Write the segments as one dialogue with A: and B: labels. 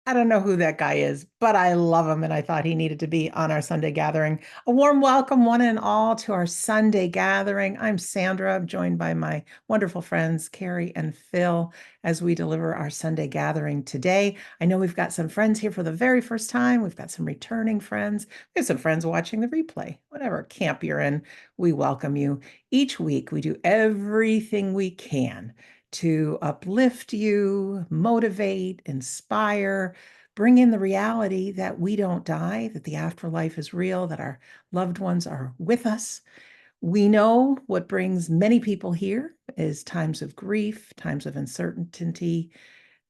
A: I don't know who that guy is, but I love him, and I thought he needed to be on our Sunday gathering. A warm welcome, one and all, to our Sunday gathering. I'm Sandra, joined by my wonderful friends, Carrie and Phil, as we deliver our Sunday gathering today. I know we've got some friends here for the very first time. We've got some returning friends. We have some friends watching the replay. Whatever camp you're in, we welcome you. Each week, we do everything we can to uplift you, motivate, inspire, bring in the reality that we don't die, that the afterlife is real, that our loved ones are with us. We know what brings many people here is times of grief, times of uncertainty,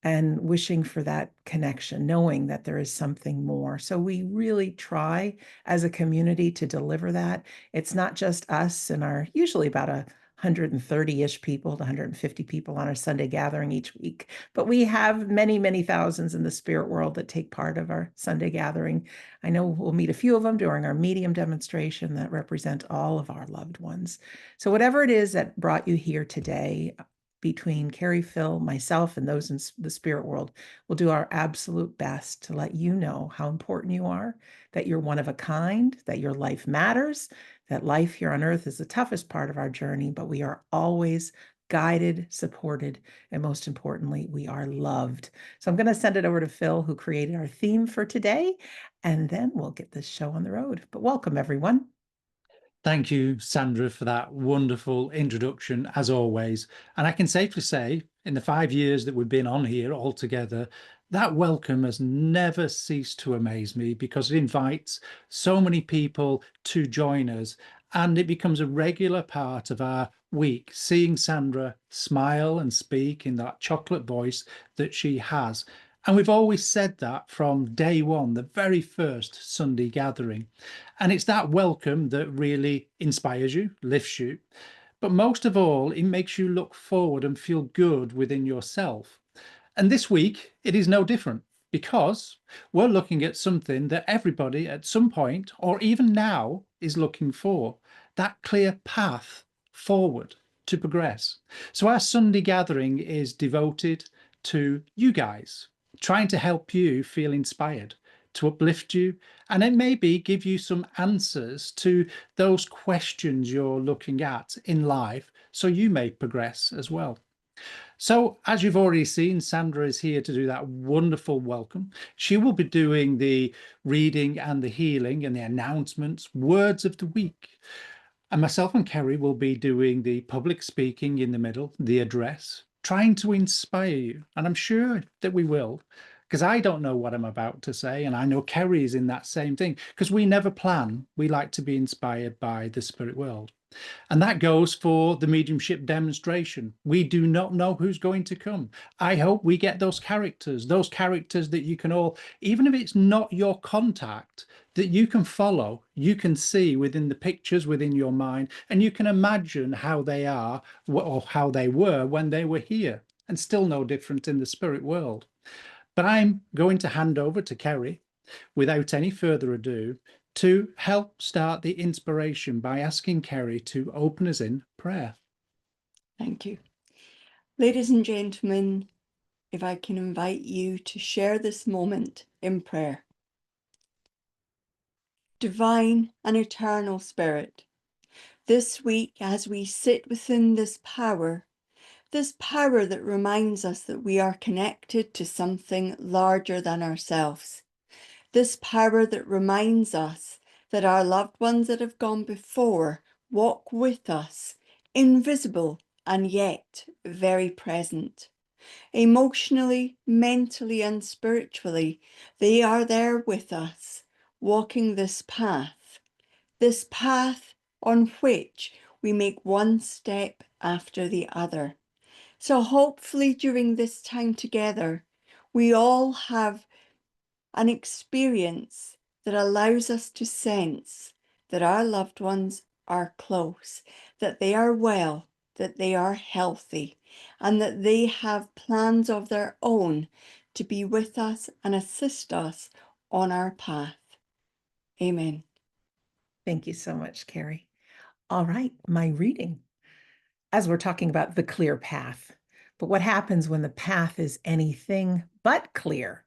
A: and wishing for that connection, knowing that there is something more. So we really try as a community to deliver that. It's not just us and our usually about 130-ish people to 150 people on our Sunday gathering each week. But we have many, many thousands in the spirit world that take part of our Sunday gathering. I know we'll meet a few of them during our medium demonstration that represent all of our loved ones. So whatever it is that brought you here today, between Carrie, Phil, myself, and those in the spirit world, we'll do our absolute best to let you know how important you are, that you're one of a kind, that your life matters, that life here on earth is the toughest part of our journey, but we are always guided, supported, and most importantly, we are loved. So I'm going to send it over to Phil, who created our theme for today, and then we'll get this show on the road. But welcome, everyone.
B: Thank you, Sandra, for that wonderful introduction, as always. And I can safely say, in the 5 years that we've been on here all together, that welcome has never ceased to amaze me because it invites so many people to join us. And it becomes a regular part of our week, seeing Sandra smile and speak in that chocolate voice that she has. And we've always said that from day one, the very first Sunday gathering. And it's that welcome that really inspires you, lifts you. But most of all, it makes you look forward and feel good within yourself. And this week, it is no different because we're looking at something that everybody at some point, or even now, is looking for, that clear path forward to progress. So our Sunday gathering is devoted to you guys, trying to help you feel inspired, to uplift you, and it maybe give you some answers to those questions you're looking at in life so you may progress as well. So, as you've already seen, Sandra is here to do that wonderful welcome. She will be doing the reading and the healing and the announcements, words of the week. And myself and Kerry will be doing the public speaking in the middle, the address, trying to inspire you. And I'm sure that we will, because I don't know what I'm about to say. And I know Kerry is in that same thing, because we never plan. We like to be inspired by the spirit world. And that goes for the mediumship demonstration. We do not know who's going to come. I hope we get those characters that you can all, even if it's not your contact, that you can follow, you can see within the pictures within your mind, and you can imagine how they are or how they were when they were here, and still no different in the spirit world. But I'm going to hand over to Kerry without any further ado to help start the inspiration by asking Kerry to open us in prayer.
C: Thank you. Ladies and gentlemen, if I can invite you to share this moment in prayer. Divine and eternal Spirit, this week as we sit within this power that reminds us that we are connected to something larger than ourselves, this power that reminds us that our loved ones that have gone before walk with us, invisible and yet very present. Emotionally, mentally, and spiritually, they are there with us, walking this path on which we make one step after the other. So hopefully during this time together, we all have an experience that allows us to sense that our loved ones are close, that they are well, that they are healthy, and that they have plans of their own to be with us and assist us on our path. Amen.
A: Thank you so much, Carrie. All right, my reading. As we're talking about the clear path, but what happens when the path is anything but clear?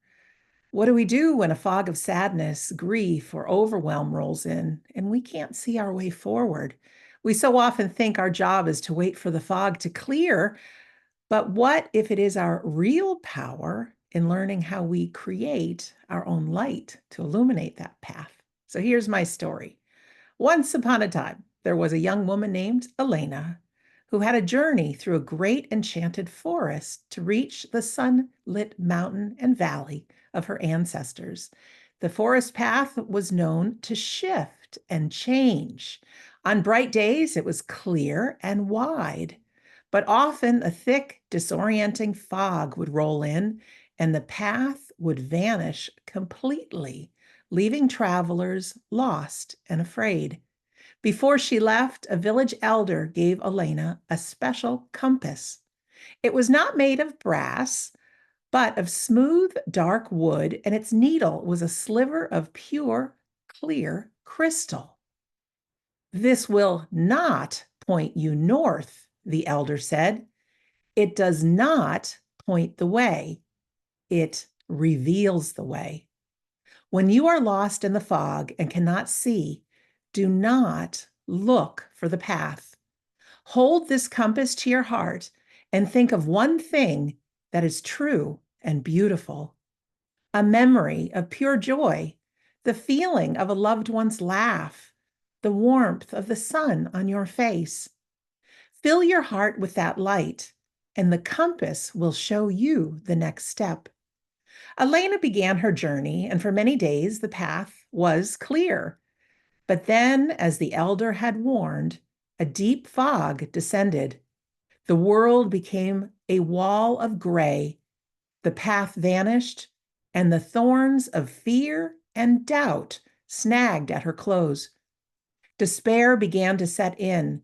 A: What do we do when a fog of sadness, grief, or overwhelm rolls in and we can't see our way forward? We so often think our job is to wait for the fog to clear, but what if it is our real power in learning how we create our own light to illuminate that path? So here's my story. Once upon a time, there was a young woman named Elena who had a journey through a great enchanted forest to reach the sunlit mountain and valley of her ancestors. The forest path was known to shift and change. On bright days, it was clear and wide, but often a thick, disorienting fog would roll in and the path would vanish completely, leaving travelers lost and afraid. Before she left, a village elder gave Elena a special compass. It was not made of brass, but of smooth, dark wood, and its needle was a sliver of pure, clear crystal. This will not point you north, the elder said. It does not point the way, it reveals the way. When you are lost in the fog and cannot see, do not look for the path. Hold this compass to your heart and think of one thing that is true and beautiful. A memory of pure joy, the feeling of a loved one's laugh, the warmth of the sun on your face. Fill your heart with that light, and the compass will show you the next step. Elena began her journey, and for many days the path was clear. But then, as the elder had warned, a deep fog descended. The world became a wall of gray. The path vanished, and the thorns of fear and doubt snagged at her clothes. Despair began to set in.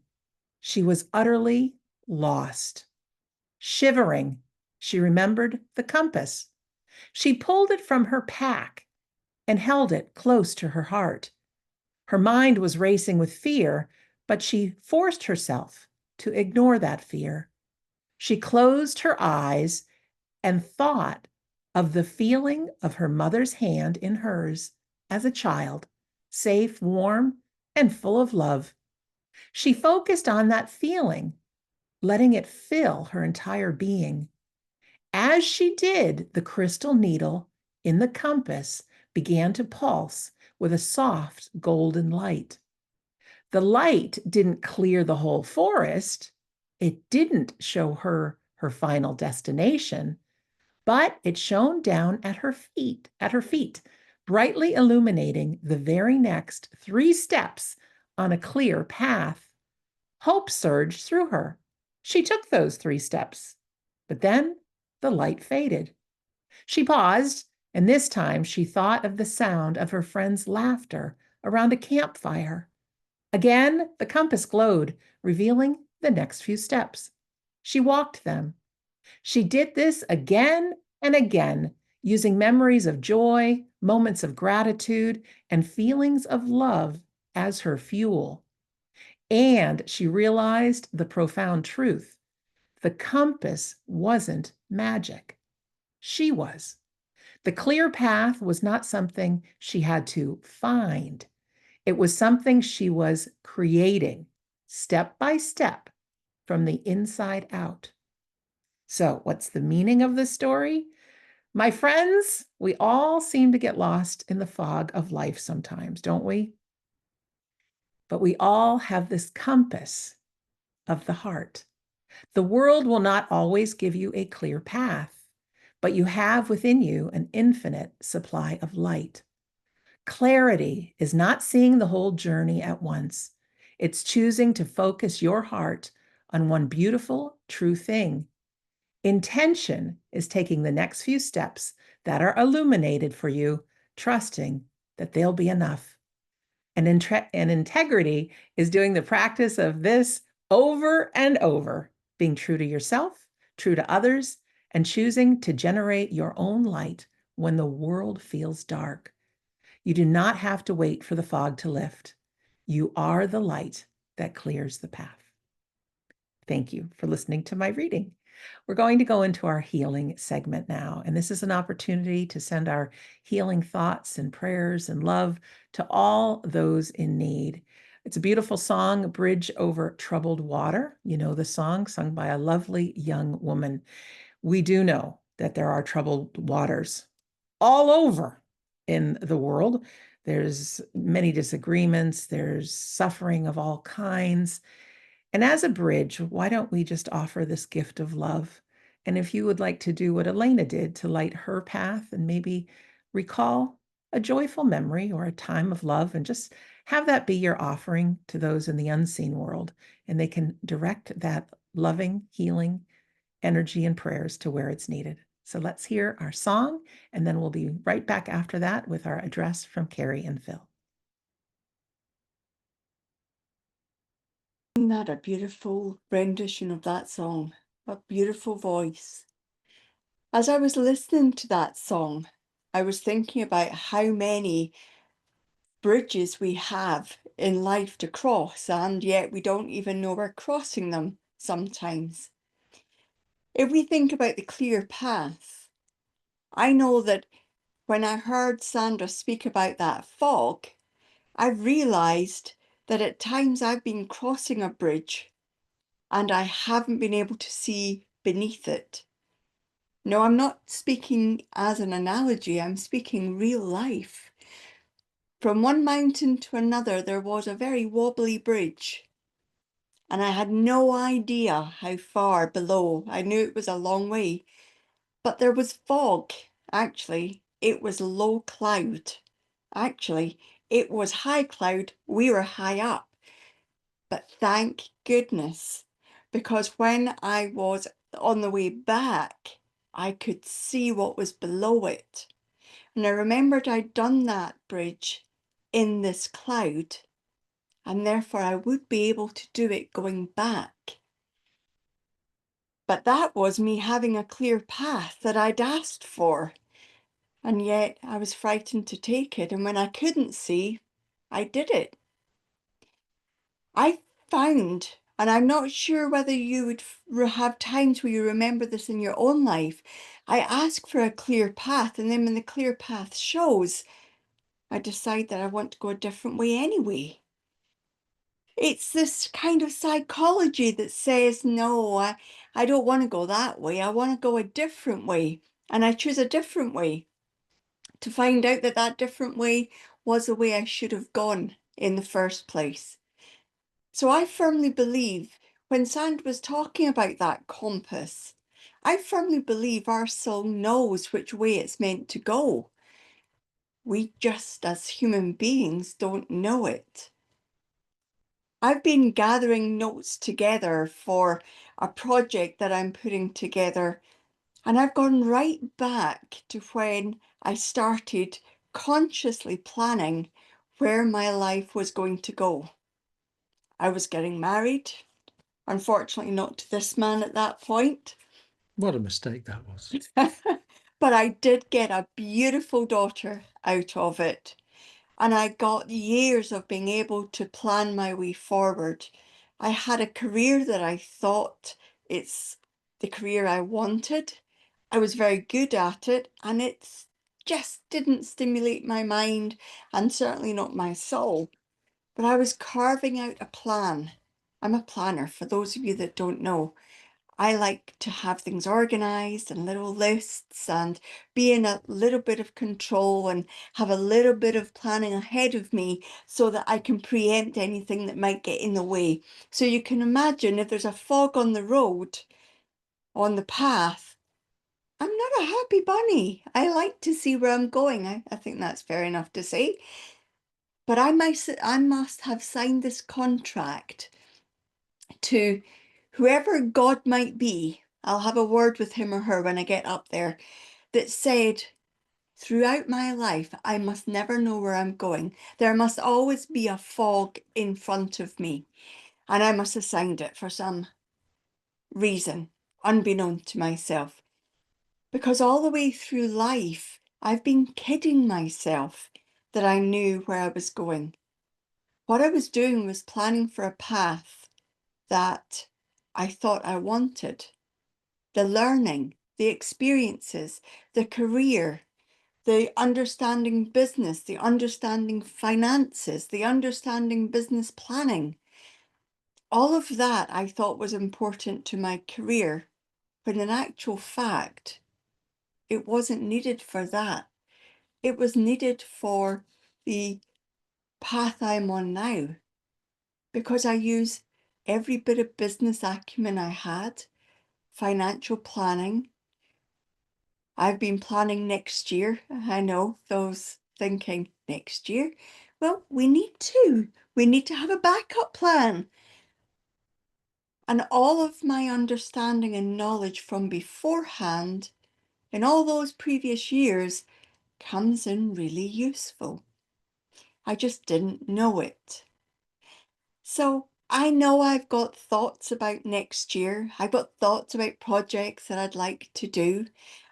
A: She was utterly lost. Shivering, she remembered the compass. She pulled it from her pack and held it close to her heart. Her mind was racing with fear, but she forced herself to ignore that fear. She closed her eyes and thought of the feeling of her mother's hand in hers as a child, safe, warm, and full of love. She focused on that feeling, letting it fill her entire being. As she did, the crystal needle in the compass began to pulse with a soft golden light. The light didn't clear the whole forest. It didn't show her her final destination, but it shone down at her feet, brightly illuminating the very next 3 steps on a clear path. Hope surged through her. She took those 3 steps, but then the light faded. She paused, and this time she thought of the sound of her friend's laughter around a campfire. Again, the compass glowed, revealing the next few steps. She walked them. She did this again and again, using memories of joy, moments of gratitude, and feelings of love as her fuel. And she realized the profound truth. The compass wasn't magic. She was. The clear path was not something she had to find. It was something she was creating step by step from the inside out. So, what's the meaning of this story? My friends, we all seem to get lost in the fog of life sometimes, don't we? But we all have this compass of the heart. The world will not always give you a clear path, but you have within you an infinite supply of light. Clarity is not seeing the whole journey at once. It's choosing to focus your heart on one beautiful, true thing. Intention is taking the next few steps that are illuminated for you, trusting that they'll be enough. And integrity is doing the practice of this over and over, being true to yourself, true to others, and choosing to generate your own light when the world feels dark. You do not have to wait for the fog to lift. You are the light that clears the path. Thank you for listening to my reading. We're going to go into our healing segment now, and this is an opportunity to send our healing thoughts and prayers and love to all those in need. It's a beautiful song, Bridge Over Troubled Water. You know the song, sung by a lovely young woman. We do know that there are troubled waters all over in the world. There's many disagreements, there's suffering of all kinds. And as a bridge, why don't we just offer this gift of love? And if you would like to do what Elena did to light her path and maybe recall a joyful memory or a time of love, and just have that be your offering to those in the unseen world, and they can direct that loving, healing energy and prayers to where it's needed. So let's hear our song, and then we'll be right back after that with our address from Carrie and Phil.
C: Isn't that a beautiful rendition of that song? A beautiful voice. As I was listening to that song, I was thinking about how many bridges we have in life to cross, and yet we don't even know we're crossing them sometimes. If we think about the clear path, I know that when I heard Sandra speak about that fog, I realised that at times I've been crossing a bridge and I haven't been able to see beneath it. No, I'm not speaking as an analogy, I'm speaking real life. From one mountain to another, there was a very wobbly bridge, and I had no idea how far below. I knew it was a long way, but there was fog. Actually, it was low cloud. Actually, it was high cloud. We were high up. But thank goodness, because when I was on the way back, I could see what was below it. And I remembered I'd done that bridge in this cloud, and therefore I would be able to do it going back. But that was me having a clear path that I'd asked for, and yet I was frightened to take it. And when I couldn't see, I did it. I found, and I'm not sure whether you would have times where you remember this in your own life, I ask for a clear path, and then when the clear path shows, I decide that I want to go a different way anyway. It's this kind of psychology that says, no, I don't want to go that way. I want to go a different way. And I choose a different way to find out that that different way was the way I should have gone in the first place. So I firmly believe when Sand was talking about that compass, I firmly believe our soul knows which way it's meant to go. We just, as human beings, don't know it. I've been gathering notes together for a project that I'm putting together, and I've gone right back to when I started consciously planning where my life was going to go. I was getting married, unfortunately not to this man at that point.
B: What a mistake that was.
C: But I did get a beautiful daughter out of it. And I got years of being able to plan my way forward. I had a career that I thought it's the career I wanted. I was very good at it, and it just didn't stimulate my mind and certainly not my soul. But I was carving out a plan. I'm a planner, for those of you that don't know. I like to have things organized and little lists and be in a little bit of control and have a little bit of planning ahead of me so that I can preempt anything that might get in the way. So you can imagine if there's a fog on the road, on the path, I'm not a happy bunny. I like to see where I'm going. I think that's fair enough to say. But I must have signed this contract to whoever God might be. I'll have a word with him or her when I get up there, that said, throughout my life, I must never know where I'm going. There must always be a fog in front of me, and I must have signed it for some reason, unbeknown to myself. Because all the way through life, I've been kidding myself that I knew where I was going. What I was doing was planning for a path that I thought I wanted. the learning, the experiences, the career, the understanding business, the understanding finances, the understanding business planning. All of that I thought was important to my career, but in actual fact, it wasn't needed for that. It was needed for the path I'm on now, because I use every bit of business acumen I had, financial planning. I've been planning next year. I know those thinking next year. Well, we need to. We need to have a backup plan. And all of my understanding and knowledge from beforehand in all those previous years comes in really useful. I just didn't know it. So I know I've got thoughts about next year. I've got thoughts about projects that I'd like to do.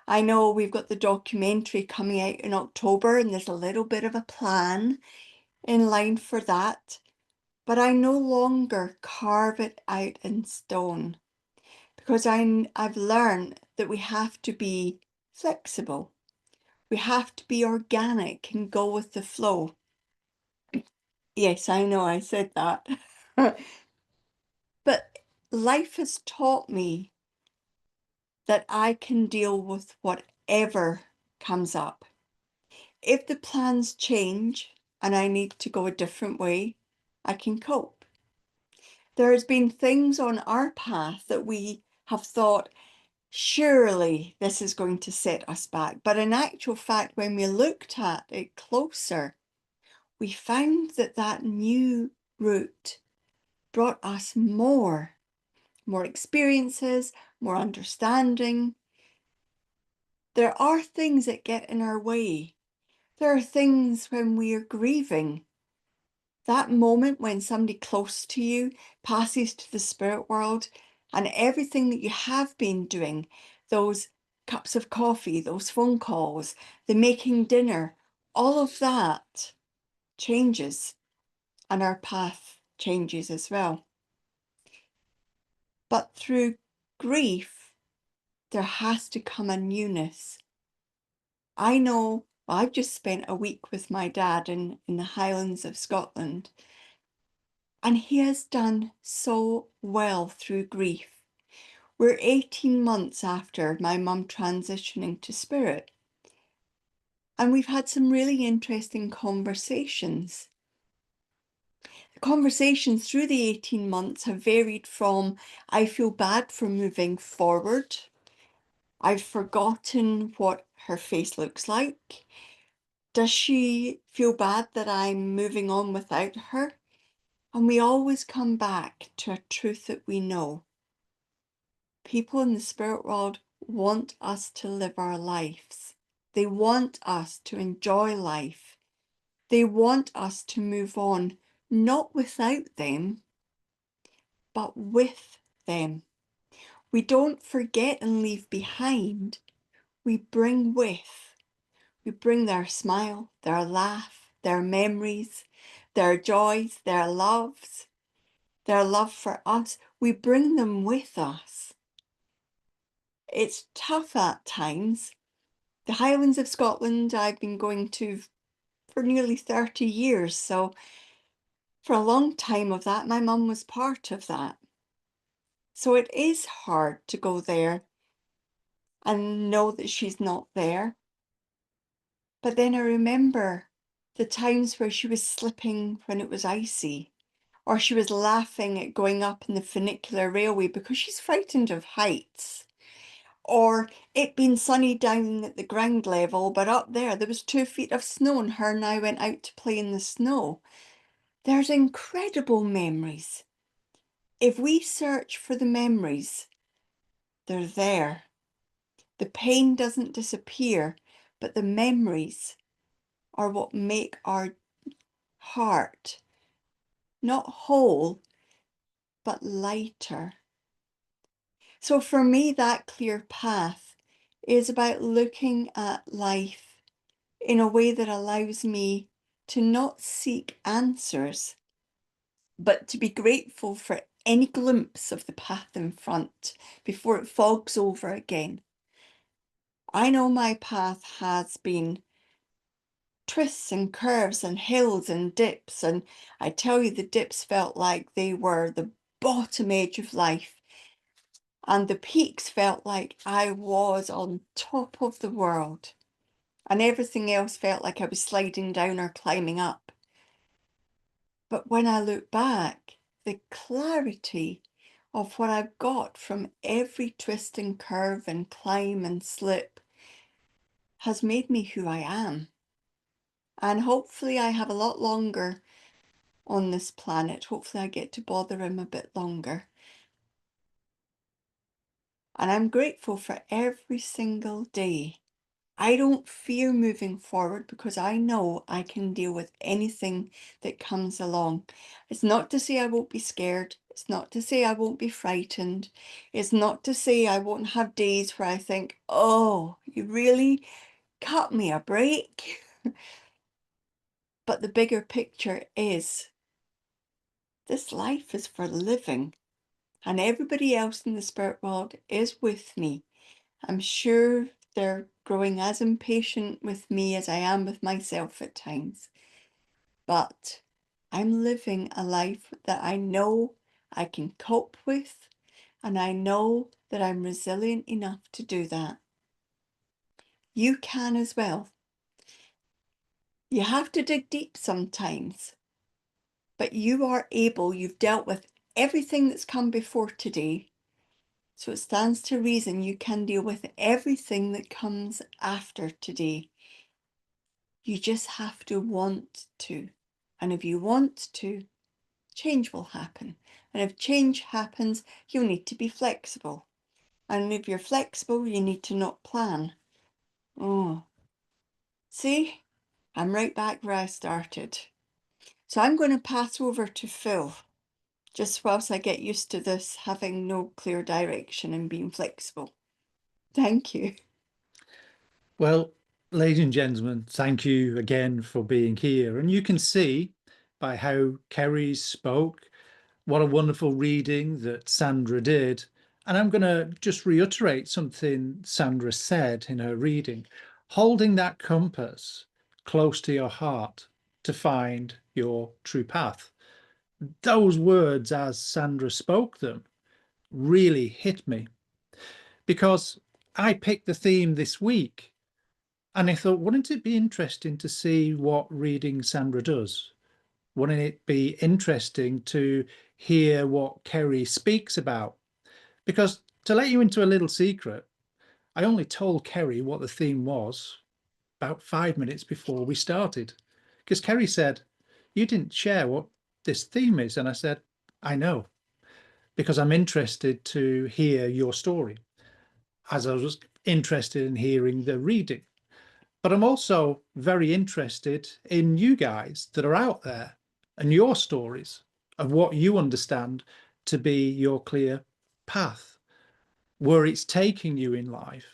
C: I know we've got the documentary coming out in October, and there's a little bit of a plan in line for that. But I no longer carve it out in stone, because I've learned that we have to be flexible. We have to be organic and go with the flow. Yes, I know I said that. But life has taught me that I can deal with whatever comes up. If the plans change and I need to go a different way, I can cope. There has been things on our path that we have thought, surely this is going to set us back. But in actual fact, when we looked at it closer, we found that that new route brought us more experiences, more understanding. There are things that get in our way. There are things when we are grieving. That moment when somebody close to you passes to the spirit world, and everything that you have been doing, those cups of coffee, those phone calls, the making dinner, all of that changes, and our path changes as well. But through grief, there has to come a newness. I know I've just spent a week with my dad in the Highlands of Scotland, and he has done so well through grief. We're 18 months after my mum transitioning to spirit, and we've had some really interesting conversations. The conversations through the 18 months have varied from, I feel bad for moving forward, I've forgotten what her face looks like, does she feel bad that I'm moving on without her? And we always come back to a truth that we know. People in the spirit world want us to live our lives. They want us to enjoy life. They want us to move on, not without them, but with them. We don't forget and leave behind. We bring with. We bring their smile, their laugh, their memories, their joys, their loves, their love for us. We bring them with us. It's tough at times. The Highlands of Scotland I've been going to for nearly 30 years, so for a long time of that, my mum was part of that. So it is hard to go there and know that she's not there. But then I remember the times where she was slipping when it was icy, or she was laughing at going up in the funicular railway because she's frightened of heights, or it being sunny down at the ground level, but up there was 2 feet of snow and her and I went out to play in the snow. There's incredible memories. If we search for the memories, they're there. The pain doesn't disappear, but the memories are what make our heart not whole, but lighter. So for me, that clear path is about looking at life in a way that allows me to not seek answers, but to be grateful for any glimpse of the path in front before it fogs over again. I know my path has been twists and curves and hills and dips, and I tell you, the dips felt like they were the bottom edge of life, and the peaks felt like I was on top of the world, and everything else felt like I was sliding down or climbing up. But when I look back, the clarity of what I've got from every twist and curve and climb and slip has made me who I am. And hopefully I have a lot longer on this planet. Hopefully I get to bother him a bit longer. And I'm grateful for every single day. I don't fear moving forward because I know I can deal with anything that comes along. It's not to say I won't be scared. It's not to say I won't be frightened. It's not to say I won't have days where I think, oh, you really cut me a break. But the bigger picture is this life is for living, and everybody else in the spirit world is with me. I'm sure they're growing as impatient with me as I am with myself at times. But I'm living a life that I know I can cope with, and I know that I'm resilient enough to do that. You can as well. You have to dig deep sometimes, but you are able, you've dealt with everything that's come before today. So it stands to reason you can deal with everything that comes after today. You just have to want to. And if you want to, change will happen. And if change happens, you'll need to be flexible. And if you're flexible, you need to not plan. Oh, see, I'm right back where I started. So I'm going to pass over to Phil, just whilst I get used to this having no clear direction and being flexible. Thank you.
B: Well, ladies and gentlemen, thank you again for being here. And you can see by how Carrie spoke, what a wonderful reading that Sandra did. And I'm going to just reiterate something Sandra said in her reading, holding that compass close to your heart to find your true path. Those words, as Sandra spoke them, really hit me because I picked the theme this week and I thought, wouldn't it be interesting to see what reading Sandra does? Wouldn't it be interesting to hear what Carrie speaks about? Because to let you into a little secret, I only told Carrie what the theme was about 5 minutes before we started. Because Carrie said, you didn't share what this theme is. And I said, I know, because I'm interested to hear your story, as I was interested in hearing the reading. But I'm also very interested in you guys that are out there and your stories of what you understand to be your clear path, where it's taking you in life,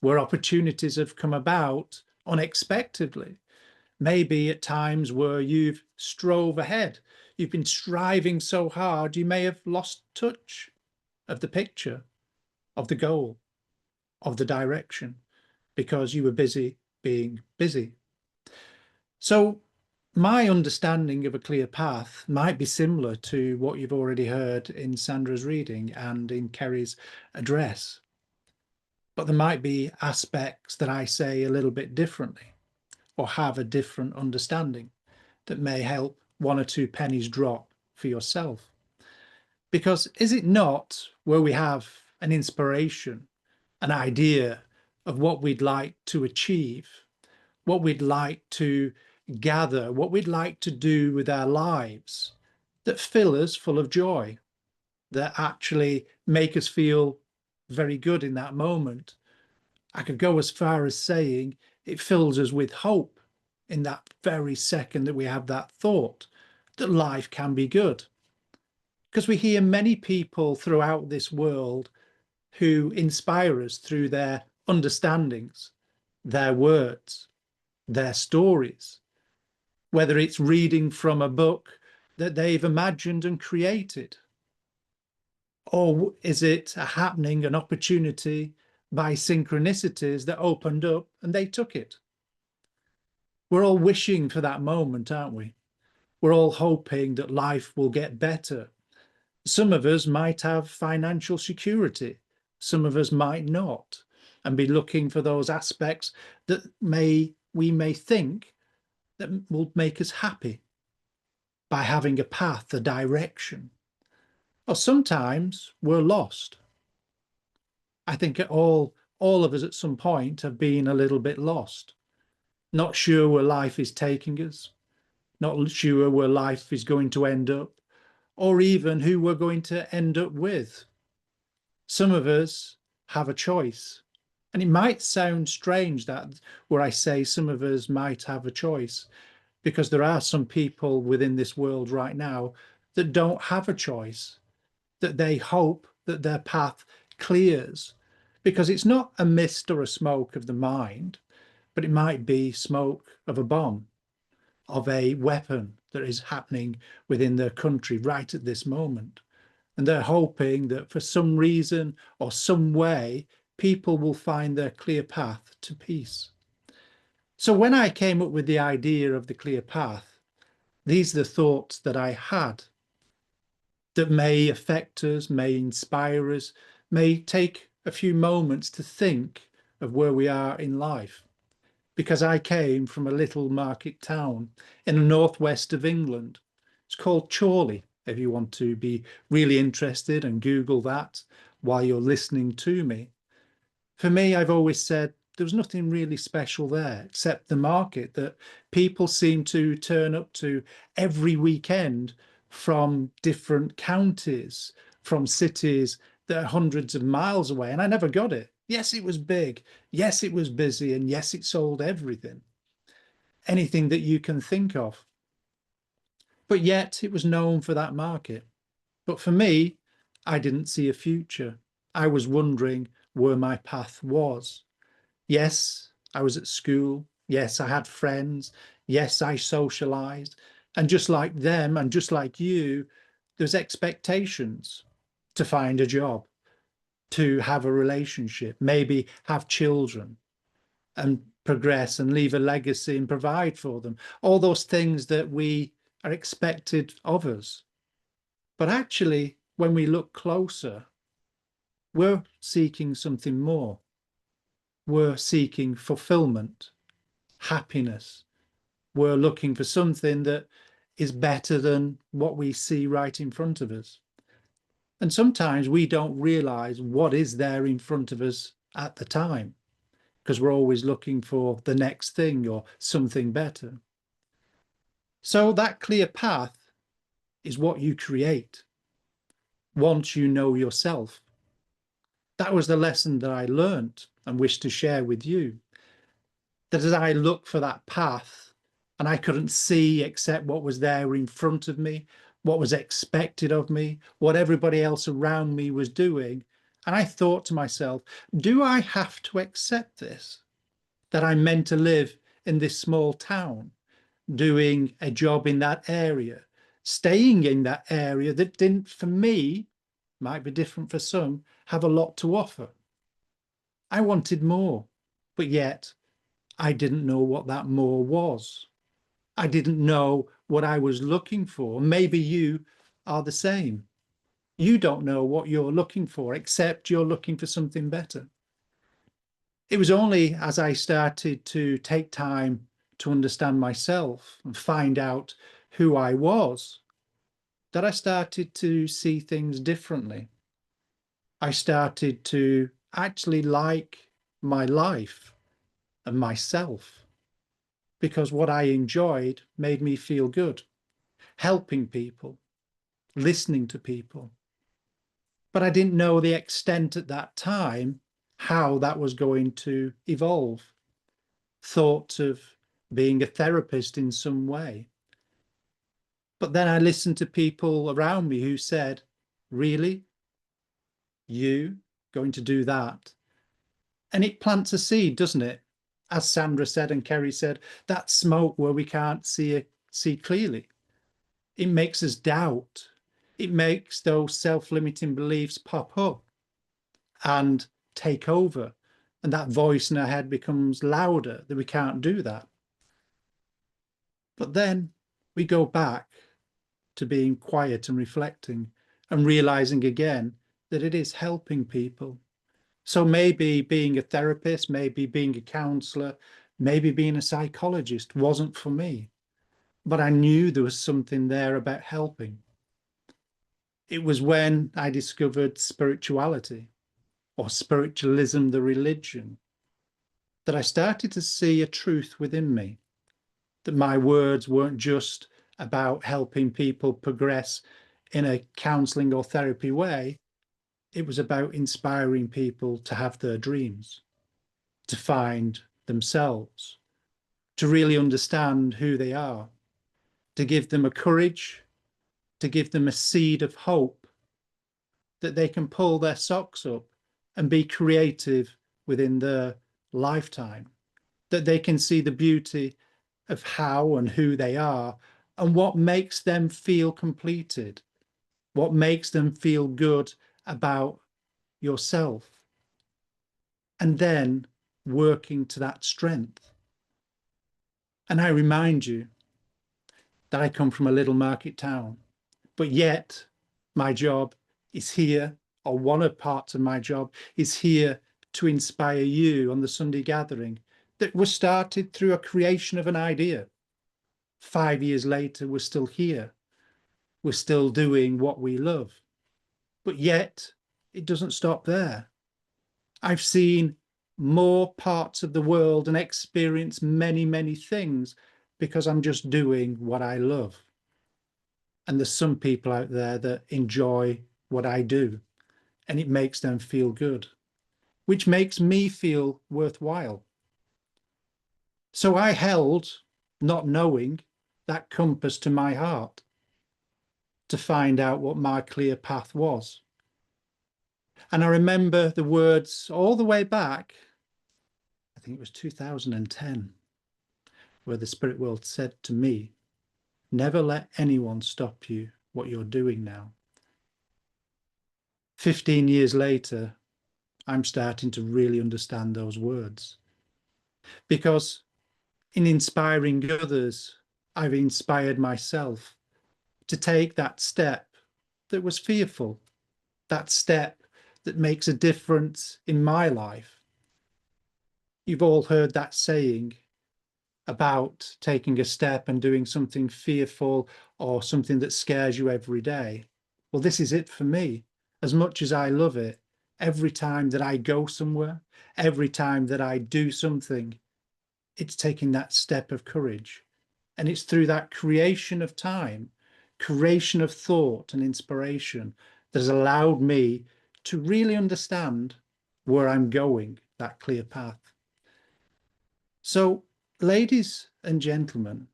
B: where opportunities have come about unexpectedly, maybe at times where you've strove ahead, you've been striving so hard, you may have lost touch of the picture, of the goal, of the direction, because you were busy being busy. So my understanding of a clear path might be similar to what you've already heard in Sandra's reading and in Carrie's address. But there might be aspects that I say a little bit differently or have a different understanding that may help one or two pennies drop for yourself. Because is it not where we have an inspiration, an idea of what we'd like to achieve, what we'd like to gather, what we'd like to do with our lives that fill us full of joy, that actually make us feel very good in that moment? I could go as far as saying it fills us with hope in that very second that we have that thought that life can be good. Because we hear many people throughout this world who inspire us through their understandings, their words, their stories, whether it's reading from a book that they've imagined and created, Or is it a happening, an opportunity by synchronicities that opened up and they took it? We're all wishing for that moment, aren't we? We're all hoping that life will get better. Some of us might have financial security. Some of us might not, and be looking for those aspects that we may think that will make us happy by having a path, a direction. Or sometimes we're lost. I think all of us at some point have been a little bit lost, not sure where life is taking us, not sure where life is going to end up, or even who we're going to end up with. Some of us have a choice. And it might sound strange that where I say some of us might have a choice, because there are some people within this world right now that don't have a choice, that they hope that their path clears, because it's not a mist or a smoke of the mind, but it might be smoke of a bomb, of a weapon that is happening within their country right at this moment. And they're hoping that for some reason or some way, people will find their clear path to peace. So when I came up with the idea of the clear path, these are the thoughts that I had that may affect us, may inspire us, may take a few moments to think of where we are in life. Because I came from a little market town in the northwest of England. It's called Chorley, if you want to be really interested and Google that while you're listening to me. For me, I've always said there was nothing really special there except the market that people seem to turn up to every weekend from different counties, from cities that are hundreds of miles away. And I never got it. Yes, it was big. Yes, it was busy. And yes, it sold everything, anything that you can think of. But yet it was known for that market. But for me, I didn't see a future. I was wondering where my path was. Yes, I was at school. Yes, I had friends. Yes, I socialized. And just like them and just like you, there's expectations to find a job, to have a relationship, maybe have children and progress and leave a legacy and provide for them. All those things that we are expected of us. But actually, when we look closer, we're seeking something more. We're seeking fulfillment, happiness. We're looking for something that is better than what we see right in front of us. And sometimes we don't realize what is there in front of us at the time, because we're always looking for the next thing or something better. So that clear path is what you create once you know yourself. That was the lesson that I learned and wish to share with you. That as I looked for that path and I couldn't see except what was there in front of me, what was expected of me, what everybody else around me was doing. And I thought to myself, do I have to accept this? That I'm meant to live in this small town, doing a job in that area, staying in that area that didn't, for me, might be different for some, have a lot to offer. I wanted more, but yet I didn't know what that more was. I didn't know what I was looking for. Maybe you are the same. You don't know what you're looking for, except you're looking for something better. It was only as I started to take time to understand myself and find out who I was that I started to see things differently. I started to actually like my life and myself, because what I enjoyed made me feel good, helping people, listening to people. But I didn't know the extent at that time how that was going to evolve. Thought of being a therapist in some way. But then I listened to people around me who said, really? You going to do that? And it plants a seed, doesn't it? As Sandra said and Kerry said, that smoke where we can't see clearly. It makes us doubt. It makes those self-limiting beliefs pop up and take over. And that voice in our head becomes louder, that we can't do that. But then we go back to being quiet and reflecting and realizing again that it is helping people. So maybe being a therapist, maybe being a counselor, maybe being a psychologist wasn't for me, but I knew there was something there about helping. It was when I discovered spirituality, or spiritualism, the religion, that I started to see a truth within me, that my words weren't just about helping people progress in a counseling or therapy way. It was about inspiring people to have their dreams, to find themselves, to really understand who they are, to give them a courage, to give them a seed of hope that they can pull their socks up and be creative within their lifetime, that they can see the beauty of how and who they are and what makes them feel completed, what makes them feel good about yourself, and then working to that strength. And I remind you that I come from a little market town, but yet my job is here, or one of parts of my job is here to inspire you on the Sunday gathering that was started through a creation of an idea. 5 years later, we're still here. We're still doing what we love. But yet, it doesn't stop there. I've seen more parts of the world and experienced many, many things because I'm just doing what I love. And there's some people out there that enjoy what I do, and it makes them feel good, which makes me feel worthwhile. So I held, not knowing, that compass to my heart to find out what my clear path was. And I remember the words all the way back, I think it was 2010, where the spirit world said to me, never let anyone stop you what you're doing now. 15 years later, I'm starting to really understand those words. Because in inspiring others, I've inspired myself to take that step that was fearful, that step that makes a difference in my life. You've all heard that saying about taking a step and doing something fearful or something that scares you every day. Well, this is it for me. As much as I love it, every time that I go somewhere, every time that I do something, it's taking that step of courage. And it's through that creation of time, creation of thought and inspiration that has allowed me to really understand where I'm going, that clear path. So, ladies and gentlemen,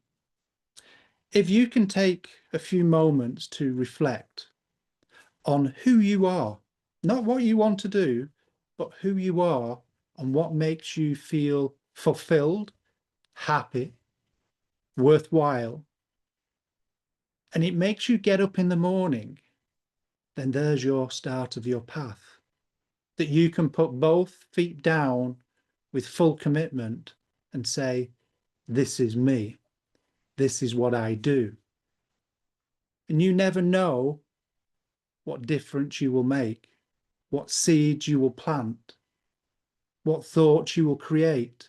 B: if you can take a few moments to reflect on who you are, not what you want to do, but who you are and what makes you feel fulfilled, happy, worthwhile, and it makes you get up in the morning, then there's your start of your path. That you can put both feet down with full commitment and say, this is me. This is what I do. And you never know what difference you will make, what seeds you will plant, what thoughts you will create.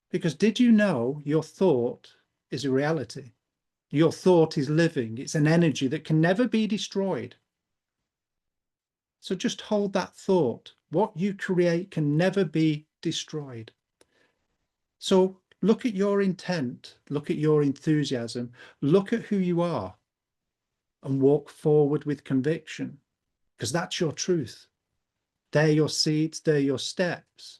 B: Because did you know your thought is a reality? Your thought is living. It's an energy that can never be destroyed. So just hold that thought. What you create can never be destroyed. So look at your intent, look at your enthusiasm, look at who you are, and walk forward with conviction, because that's your truth. They're your seeds, they're your steps.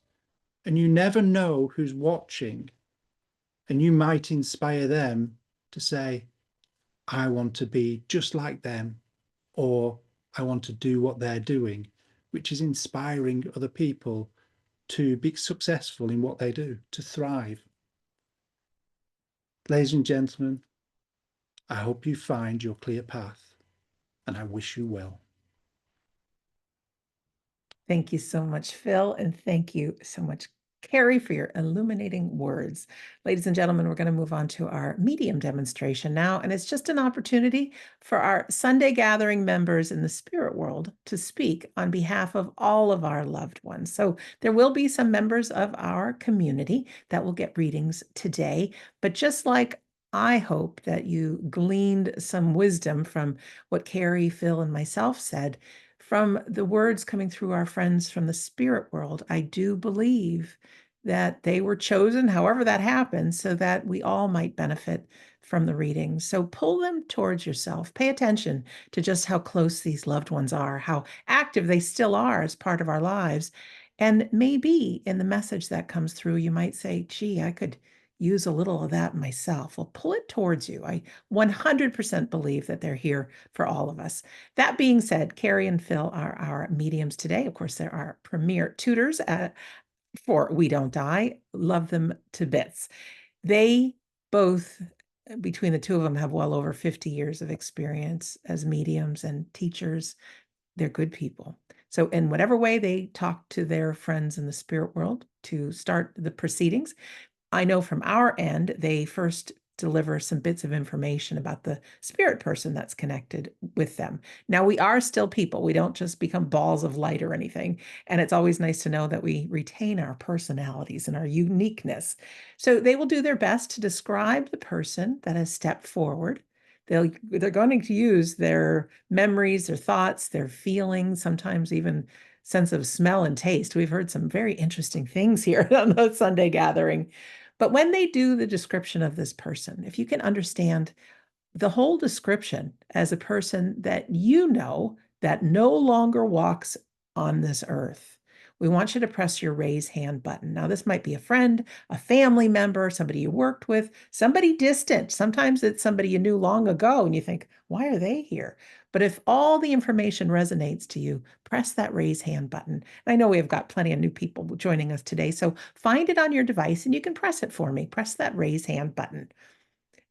B: And you never know who's watching, and you might inspire them to say, I want to be just like them, or I want to do what they're doing, which is inspiring other people to be successful in what they do, to thrive. Ladies and gentlemen, I hope you find your clear path. and I wish you well.
A: Thank you so much, Phil, and thank you so much, Carrie, for your illuminating words. Ladies and gentlemen, we're going to move on to our medium demonstration now, and it's just an opportunity for our Sunday gathering members in the spirit world to speak on behalf of all of our loved ones. So there will be some members of our community that will get readings today, but just like I hope that you gleaned some wisdom from what Carrie, Phil, and myself said, from the words coming through our friends from the spirit world, I do believe that they were chosen, however that happened, so that we all might benefit from the readings. So pull them towards yourself. Pay attention to just how close these loved ones are, how active they still are as part of our lives. And maybe in the message that comes through, you might say, gee, I could use a little of that myself. Well, pull it towards you. I 100% believe that they're here for all of us. That being said, Carrie and Phil are our mediums today. Of course, they're our premier tutors for We Don't Die. Love them to bits. They both, between the two of them, have well over 50 years of experience as mediums and teachers. They're good people. So in whatever way they talk to their friends in the spirit world to start the proceedings, I know from our end, they first deliver some bits of information about the spirit person that's connected with them. Now, we are still people. We don't just become balls of light or anything. And it's always nice to know that we retain our personalities and our uniqueness. So they will do their best to describe the person that has stepped forward. They're going to use their memories, their thoughts, their feelings, sometimes even sense of smell and taste. We've heard some very interesting things here on the Sunday gathering. But when they do the description of this person, if you can understand the whole description as a person that you know that no longer walks on this earth, we want you to press your raise hand button. Now, this might be a friend, a family member, somebody you worked with, somebody distant. Sometimes it's somebody you knew long ago and you think, why are they here? But if all the information resonates to you, press that raise hand button. And I know we have got plenty of new people joining us today, so find it on your device and you can press it for me. Press that raise hand button.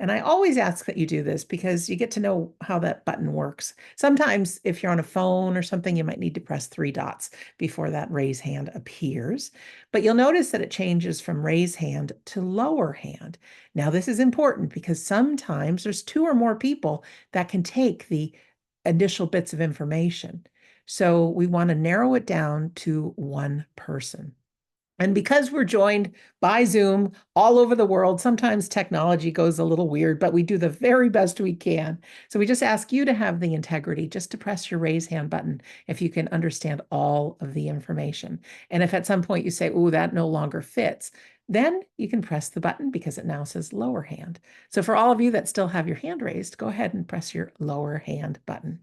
A: And I always ask that you do this because you get to know how that button works. Sometimes if you're on a phone or something, you might need to press 3 dots before that raise hand appears. But you'll notice that it changes from raise hand to lower hand. Now, this is important because sometimes there's 2 or more people that can take the initial bits of information. So we want to narrow it down to 1 person. And because we're joined by Zoom all over the world, sometimes technology goes a little weird, but we do the very best we can. So we just ask you to have the integrity just to press your raise hand button if you can understand all of the information. And if at some point you say, oh, that no longer fits, then you can press the button because it now says lower hand. So for all of you that still have your hand raised, go ahead and press your lower hand button.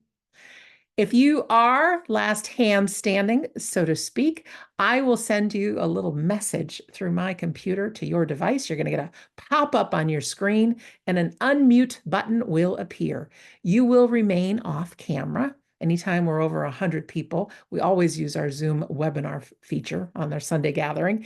A: If you are last hand standing, so to speak, I will send you a little message through my computer to your device. You're going to get a pop-up on your screen and an unmute button will appear. You will remain off camera. Anytime we're over 100 people, we always use our Zoom webinar feature on our Sunday gathering.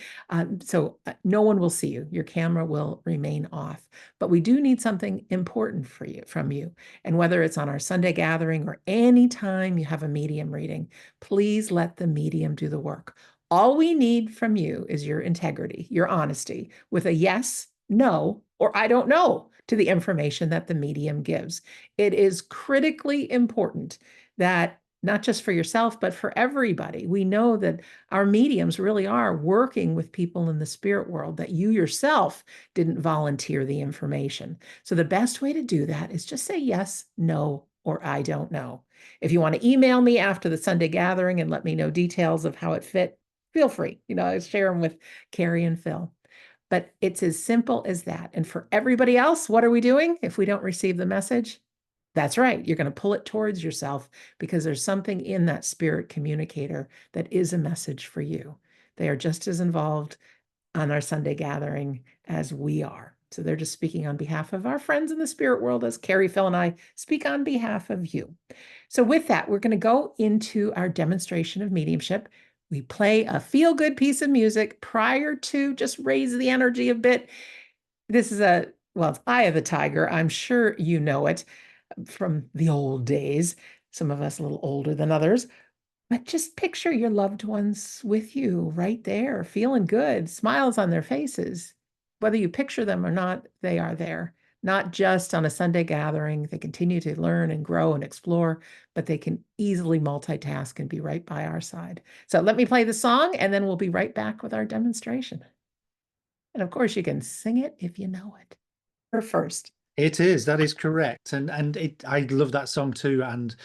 A: So no one will see you. Your camera will remain off. But we do need something important from you. And whether it's on our Sunday gathering or any time you have a medium reading, please let the medium do the work. All we need from you is your integrity, your honesty, with a yes, no, or I don't know to the information that the medium gives. It is critically important that not just for yourself, but for everybody. We know that our mediums really are working with people in the spirit world, that you yourself didn't volunteer the information. So the best way to do that is just say yes, no, or I don't know. If you want to email me after the Sunday gathering and let me know details of how it fit, feel free. I share them with Carrie and Phil. But it's as simple as that. And for everybody else, what are we doing if we don't receive the message? That's right. You're going to pull it towards yourself because there's something in that spirit communicator that is a message for you. They are just as involved on our Sunday gathering as we are. So they're just speaking on behalf of our friends in the spirit world as Carrie, Phil, and I speak on behalf of you. So with that, we're going to go into our demonstration of mediumship. We play a feel-good piece of music prior to just raise the energy a bit. This is it's Eye of the Tiger. I'm sure you know it from the old days. some of us a little older than others. But just picture your loved ones with you right there, feeling good, smiles on their faces. Whether you picture them or not, they are there. Not just on a Sunday gathering. They continue to learn and grow and explore, but they can easily multitask and be right by our side. So let me play the song and then we'll be right back with our demonstration. And of course, you can sing it if you know it. Or first.
B: It is, that is correct. And I love that song too. And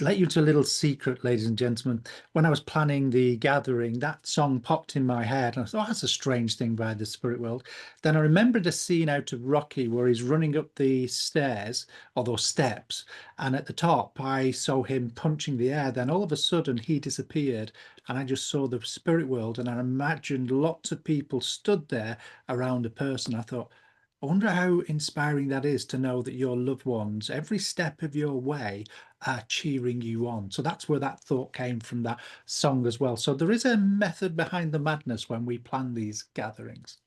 B: let you into a little secret, ladies and gentlemen. When I was planning the gathering, that song popped in my head. And I thought, oh, that's a strange thing by the spirit world. Then I remembered a scene out of Rocky where he's running up the stairs or those steps. And at the top, I saw him punching the air. Then all of a sudden, he disappeared. And I just saw the spirit world. And I imagined lots of people stood there around a person. I thought, I wonder how inspiring that is to know that your loved ones, every step of your way, are cheering you on. So that's where that thought came from, that song as well. So there is a method behind the madness when we plan these gatherings.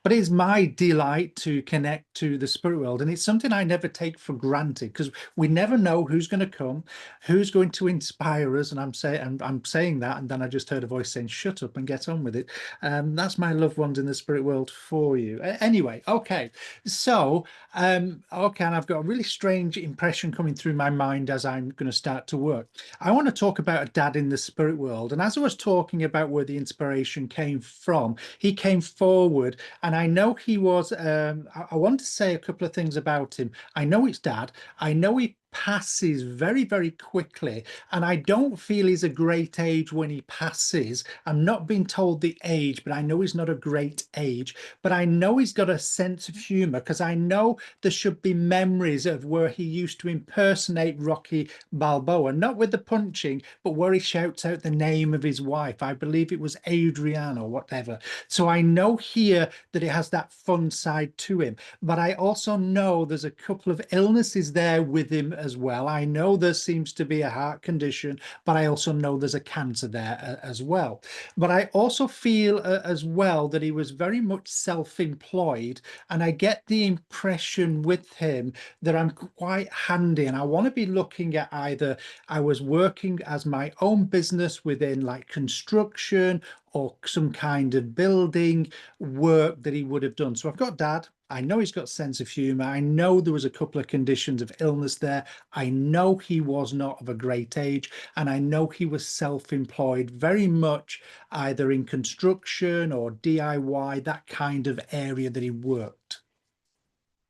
B: But it's my delight to connect to the spirit world, and it's something I never take for granted because we never know who's going to come, who's going to inspire us. And I'm saying that, and then I just heard a voice saying, "Shut up and get on with it." That's my loved ones in the spirit world for you. Anyway, okay, so okay, and I've got a really strange impression coming through my mind as I'm going to start to work. I want to talk about a dad in the spirit world, and as I was talking about where the inspiration came from, he came forward. And I know he was, I want to say a couple of things about him. I know it's dad. I know he passes very, very quickly. And I don't feel he's a great age when he passes. I'm not being told the age, but I know he's not a great age. But I know he's got a sense of humor because I know there should be memories of where he used to impersonate Rocky Balboa, not with the punching, but where he shouts out the name of his wife. I believe it was Adrienne or whatever. So I know here that it has that fun side to him. But I also know there's a couple of illnesses there with him as well. I know there seems to be a heart condition, but I also know there's a cancer there as well. But I also feel as well that he was very much self-employed, and I get the impression with him that I'm quite handy, and I want to be looking at either I was working as my own business within like construction or some kind of building work that he would have done. So I've got dad. I know he's got sense of humor. I know there was a couple of conditions of illness there. I know he was not of a great age, and I know he was self-employed, very much either in construction or DIY, that kind of area that he worked.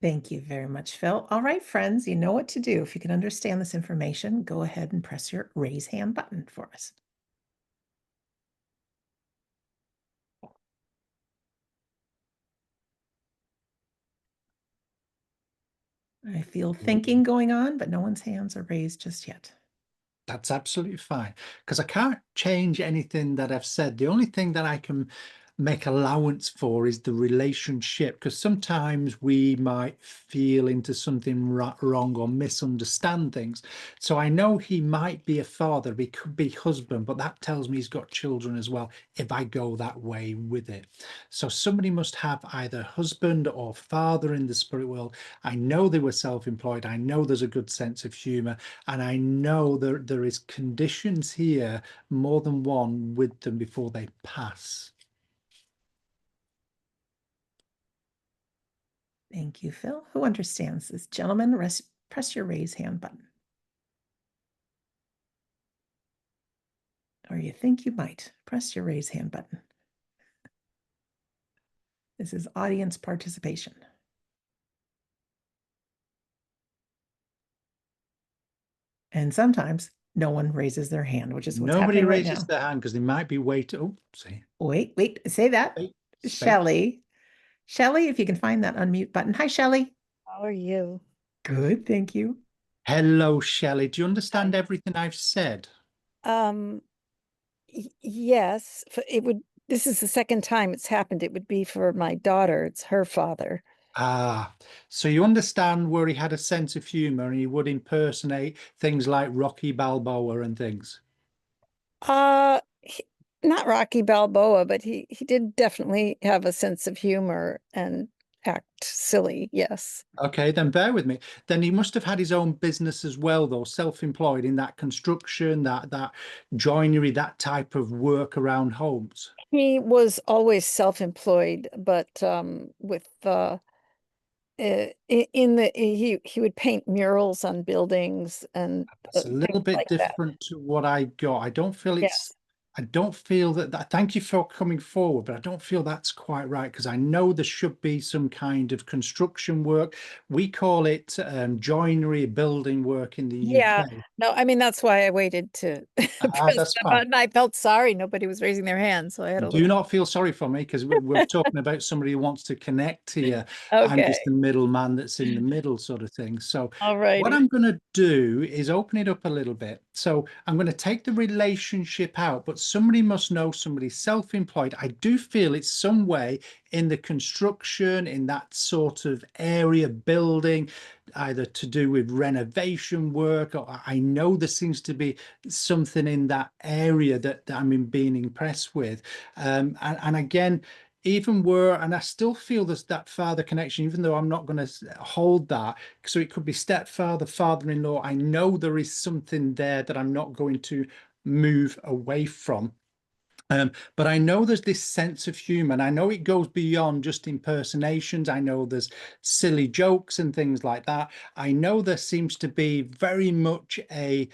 A: Thank you very much, Phil. All right, friends, you know what to do. If you can understand this information, go ahead and press your raise hand button for us. I feel thinking going on, but no one's hands are raised just yet.
B: That's absolutely fine because I can't change anything that I've said. The only thing that I can make allowance for is the relationship, because sometimes we might feel into something wrong or misunderstand things. So I know he might be a father, he could be husband, but that tells me he's got children as well if I go that way with it. So somebody must have either husband or father in the spirit world. I know they were self-employed. I know there's a good sense of humor, and I know there is conditions here, more than one, with them before they pass.
A: Thank you, Phil. Who understands this? Gentlemen, press your raise hand button. Or you think you might. Press your raise hand button. This is audience participation. And sometimes no one raises their hand, which is what's
B: Nobody
A: happening right
B: raises
A: now.
B: their hand because they might be waiting. Oh, see.
A: Wait, say that.
B: Wait,
A: Shelley. Shelley, if you can find that unmute button. Hi, Shelley.
D: How are you?
A: Good, thank you.
B: Hello, Shelley. Do you understand
D: Hi.
B: everything I've said?
D: Yes, this is the second time it's happened. It would be for my daughter. It's her father.
B: Ah, so you understand where he had a sense of humor and he would impersonate things like Rocky Balboa and things.
D: Uh, not Rocky Balboa, but he did definitely have a sense of humor, and act silly. Yes.
B: Okay, then bear with me. Then he must have had his own business as well, though, self-employed in that construction, that joinery, that type of work around homes.
D: He was always self-employed, but with in the he would paint murals on buildings and
B: It's a little
D: things
B: bit
D: like that.
B: different to what I got.
D: Yes.
B: I don't feel that, thank you for coming forward, but I don't feel that's quite right, because I know there should be some kind of construction work. We call it joinery building work in the
D: Yeah.
B: UK.
D: No, I mean that's why I waited to press
B: That's
D: the
B: fine.
D: button. I felt sorry. Nobody was raising their hand, so I had a
B: Do
D: little.
B: not feel sorry for me, because we're talking about somebody who wants to connect here. I'm
D: Okay.
B: just the middleman that's in the middle, sort of thing. So
D: All
B: what
D: righty.
B: I'm going to do is open it up a little bit. So I'm going to take the relationship out, but somebody must know somebody's self-employed. I do feel it's some way in the construction, in that sort of area, building, either to do with renovation work, or I know there seems to be something in that area that I'm being impressed with. And again, even were, and I still feel there's that father connection, even though I'm not going to hold that. So it could be stepfather, father-in-law. I know there is something there that I'm not going to move away from. But I know there's this sense of humor, and I know it goes beyond just impersonations. I know there's silly jokes and things like that. I know there seems to be very much a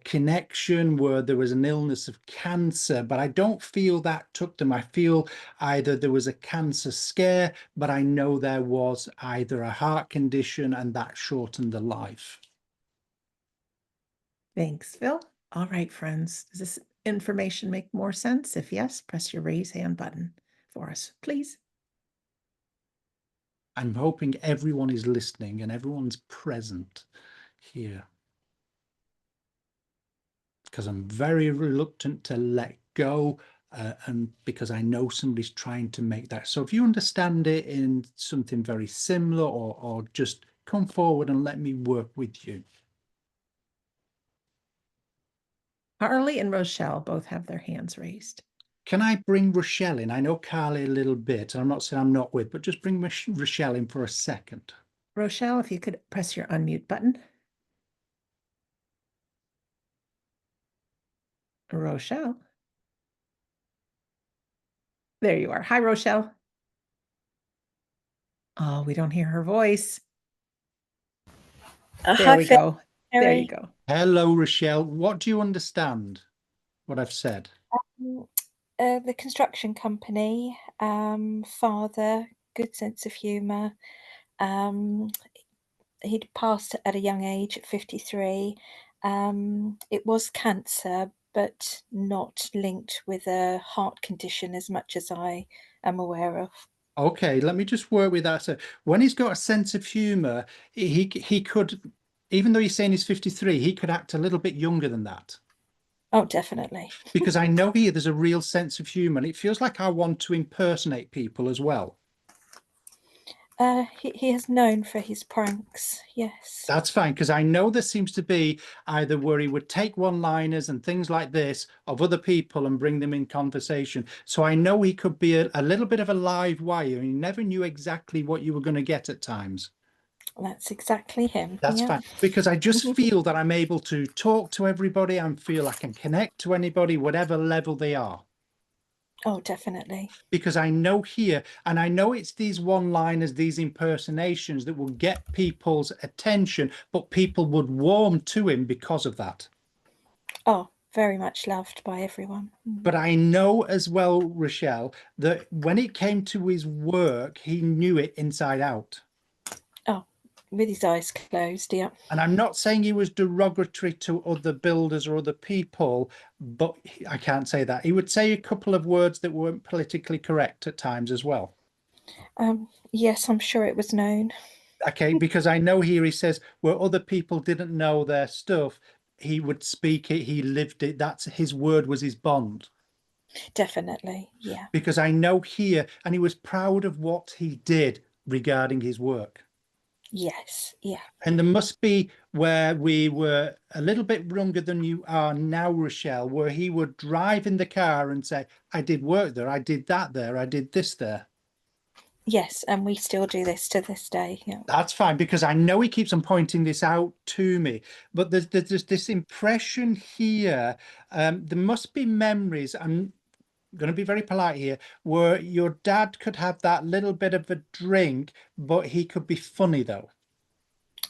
B: connection where there was an illness of cancer, but I don't feel that took them. I feel either there was a cancer scare, but I know there was either a heart condition and that shortened the life.
A: Thanks, Phil. All right, friends. Does this information make more sense? If yes, press your raise hand button for us, please.
B: I'm hoping everyone is listening and everyone's present here, because I'm very reluctant to let go, and because I know somebody's trying to make that. So if you understand it in something very similar, or just come forward and let me work with you.
A: Carly and Rochelle both have their hands raised.
B: Can I bring Rochelle in? I know Carly a little bit. I'm not saying I'm not with, but just bring Rochelle in for a second.
A: Rochelle, if you could press your unmute button. Rochelle. There you are. Hi, Rochelle. Oh, we don't hear her voice. There
E: Hi,
A: we
E: Phil.
A: go. There you go.
B: Hello, Rochelle. What do you understand? What I've said?
E: Um, the construction company, father, good sense of humour. He'd passed at a young age at 53. It was cancer, but not linked with a heart condition as much as I am aware of.
B: Okay, let me just work with that. So when he's got a sense of humor, he could, even though he's saying he's 53, he could act a little bit younger than that.
E: Oh, definitely.
B: Because I know here there's a real sense of humor, and it feels like I want to impersonate people as well.
E: He is known for his pranks, yes.
B: That's fine, because I know there seems to be either where he would take one-liners and things like this of other people and bring them in conversation. So I know he could be a little bit of a live wire, and you never knew exactly what you were going to get at times.
E: That's exactly him.
B: That's
E: Yeah.
B: fine, because I just feel that I'm able to talk to everybody and feel I can connect to anybody, whatever level they are.
E: Oh, definitely.
B: Because I know here, and I know it's these one-liners, these impersonations that will get people's attention, but people would warm to him because of that.
E: Oh, very much loved by everyone.
B: But I know as well, Rochelle, that when it came to his work, he knew it inside out.
E: Oh, with his eyes closed, yeah.
B: And I'm not saying he was derogatory to other builders or other people, but I can't say that. He would say a couple of words that weren't politically correct at times as well.
E: Yes, I'm sure it was known.
B: Okay, because I know here he says where other people didn't know their stuff, he would speak it, he lived it. That's his word was his bond.
E: Definitely, yeah.
B: Because I know here, and he was proud of what he did regarding his work.
E: Yes, yeah.
B: And there must be where we were a little bit younger than you are now, Rochelle, where he would drive in the car and say, I did work there, I did that there, I did this there.
E: Yes, and we still do this to this day. Yeah.
B: That's fine, because I know he keeps on pointing this out to me, but there's this impression here. There must be memories. I'm going to be very polite here, where your dad could have that little bit of a drink, but he could be funny though.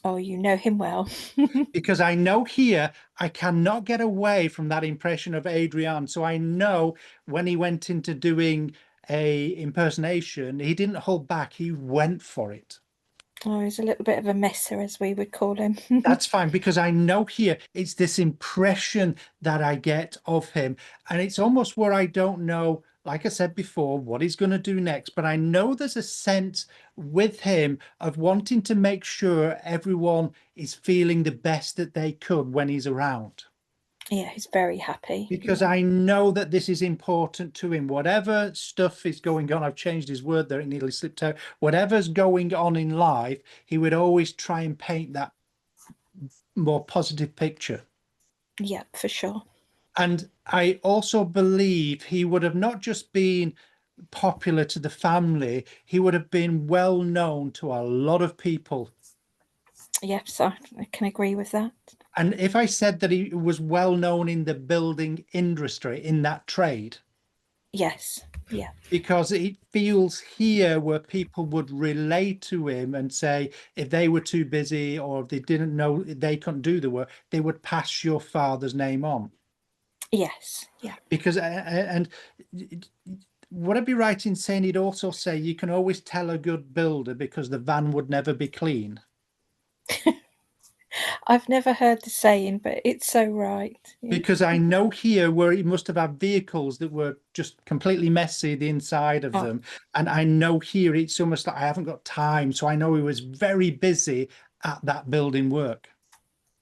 E: Oh, you know him well.
B: Because I know here I cannot get away from that impression of Adrian. So I know when he went into doing a impersonation, he didn't hold back. He went for it.
E: Oh, he's a little bit of a messer, as we would call him.
B: That's fine, because I know here it's this impression that I get of him. And it's almost where I don't know, like I said before, what he's going to do next. But I know there's a sense with him of wanting to make sure everyone is feeling the best that they could when he's around.
E: Yeah, he's very happy.
B: Because I know that this is important to him. Whatever stuff is going on, I've changed his word there, it nearly slipped out. Whatever's going on in life, he would always try and paint that more positive picture.
E: Yeah, for sure.
B: And I also believe he would have not just been popular to the family, he would have been well known to a lot of people.
E: Yes, I can agree with that.
B: And if I said that he was well known in the building industry, in that trade,
E: Yes, yeah,
B: because it feels here where people would relate to him and say, if they were too busy or if they didn't know they couldn't do the work, they would pass your father's name on.
E: yes, yeah.
B: Because, and would I be right in saying he'd also say you can always tell a good builder because the van would never be clean?
E: I've never heard the saying, but it's so right.
B: Because I know here where he must have had vehicles that were just completely messy, the inside of them. And I know here it's almost like I haven't got time. So I know he was very busy at that building work.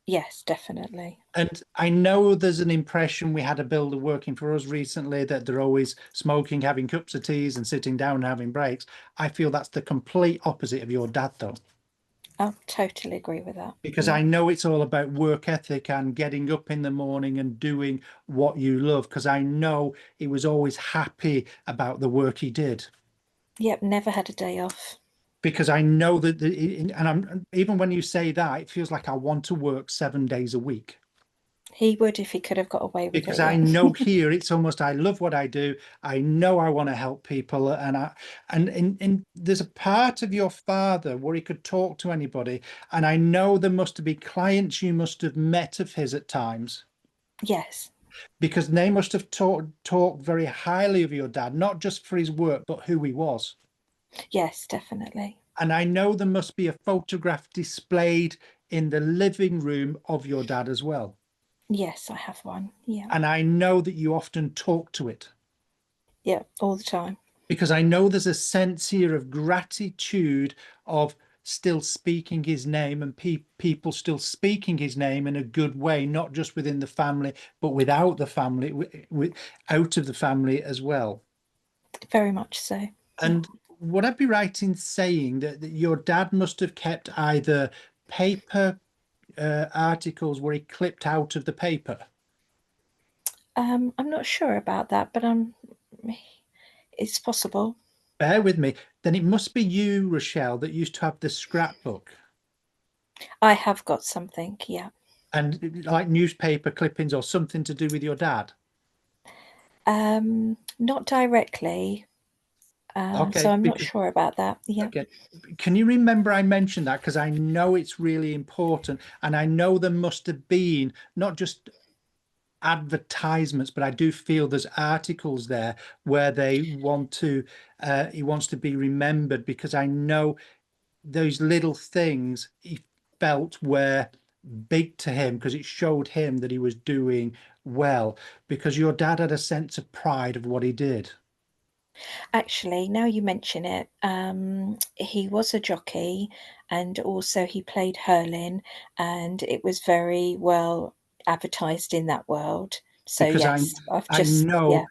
E: Yes, definitely.
B: And I know there's an impression, we had a builder working for us recently that they're always smoking, having cups of teas and sitting down and having breaks. I feel that's the complete opposite of your dad, though.
E: I totally agree with that.
B: Because I know it's all about work ethic and getting up in the morning and doing what you love. Because I know he was always happy about the work he did.
E: Yep, never had a day off.
B: Because I know that, even when you say that, it feels like I want to work 7 days a week.
E: He would if he could have got away with it.
B: Because I know here it's almost, I love what I do. I know I want to help people, and there's a part of your father where he could talk to anybody, and I know there must have been clients you must have met of his at times.
E: Yes.
B: Because they must have talked very highly of your dad, not just for his work, but who he was.
E: Yes, definitely.
B: And I know there must be a photograph displayed in the living room of your dad as well.
E: Yes, I have one. Yeah.
B: And I know that you often talk to it.
E: Yeah, all the time.
B: Because I know there's a sense here of gratitude of still speaking his name and people still speaking his name in a good way, not just within the family, but without the family, out of the family as well.
E: Very much so.
B: And would I be right in saying that your dad must have kept either paper articles where he clipped out of the paper?
E: I'm not sure about that, but it's possible.
B: Bear with me. Then it must be you, Rochelle, that used to have the scrapbook.
E: I have got something, yeah.
B: And like newspaper clippings or something to do with your dad?
E: Not directly.
B: Okay,
E: so I'm not sure about that. Yeah.
B: Okay. Can you remember I mentioned that? Because I know it's really important. And I know there must have been not just advertisements, but I do feel there's articles there where they want to, he wants to be remembered, because I know those little things he felt were big to him because it showed him that he was doing well, because your dad had a sense of pride of what he did.
E: Actually, now you mention it, he was a jockey and also he played hurling, and it was very well advertised in that world. So
B: Because
E: yes,
B: I
E: yeah.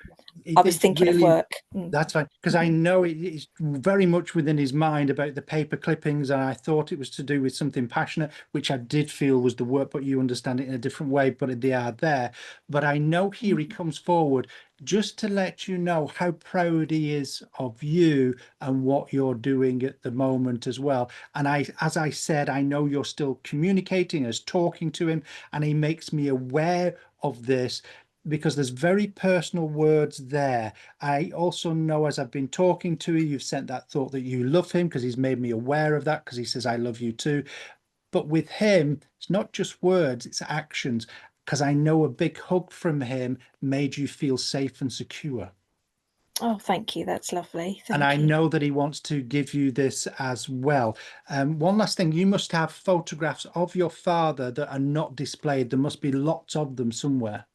E: I was
B: it's
E: thinking of
B: really,
E: work.
B: that's fine, because I know it's very much within his mind about the paper clippings, and I thought it was to do with something passionate, which I did feel was the work, but you understand it in a different way, but they are there. But I know here he comes forward just to let you know how proud he is of you and what you're doing at the moment as well. And as I said, I know you're still communicating, as talking to him, and he makes me aware of this, because there's very personal words there. I also know, as I've been talking to you, you've sent that thought that you love him, because he's made me aware of that, because he says, I love you too. But with him, it's not just words, it's actions, because I know a big hug from him made you feel safe and secure.
E: Oh, thank you. That's lovely.
B: And I
E: Thank you.
B: know that he wants to give you this as well. One last thing, you must have photographs of your father that are not displayed. There must be lots of them somewhere.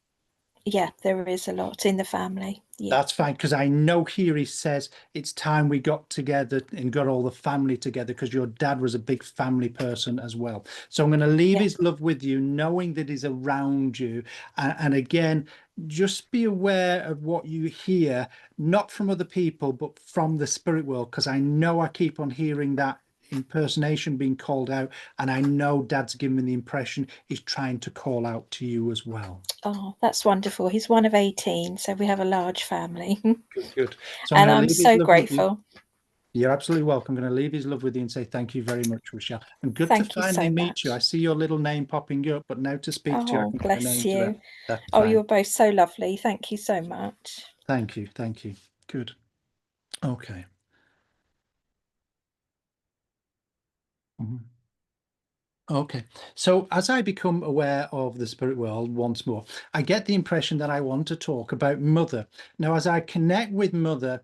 E: Yeah, there is a lot in the family. Yeah.
B: That's fine, because I know here he says it's time we got together and got all the family together, because your dad was a big family person as well. So I'm going to leave
E: Yeah.
B: his love with you, knowing that he's around you. And again, just be aware of what you hear, not from other people, but from the spirit world, because I know I keep on hearing that impersonation being called out, and I know dad's given me the impression he's trying to call out to you as well.
E: Oh, that's wonderful. He's one of 18, so we have a large family.
B: Good. So I'm
E: And
B: going to
E: I'm
B: leave his
E: so
B: love with you.
E: grateful.
B: You're absolutely welcome. I'm going to leave his love with you and say thank you very much, Rochelle. And good to
E: Thank you
B: finally
E: so
B: meet you. I
E: much.
B: see your little name popping up, but now to speak to you, I
E: Oh,
B: can put a
E: bless
B: name to that.
E: you.
B: That's
E: Oh,
B: fine.
E: you're both so lovely. Thank you so much.
B: Thank you. Thank you. Good. Okay. Mhm. Okay, so as I become aware of the spirit world once more, I get the impression that I want to talk about Mother. Now, as I connect with Mother,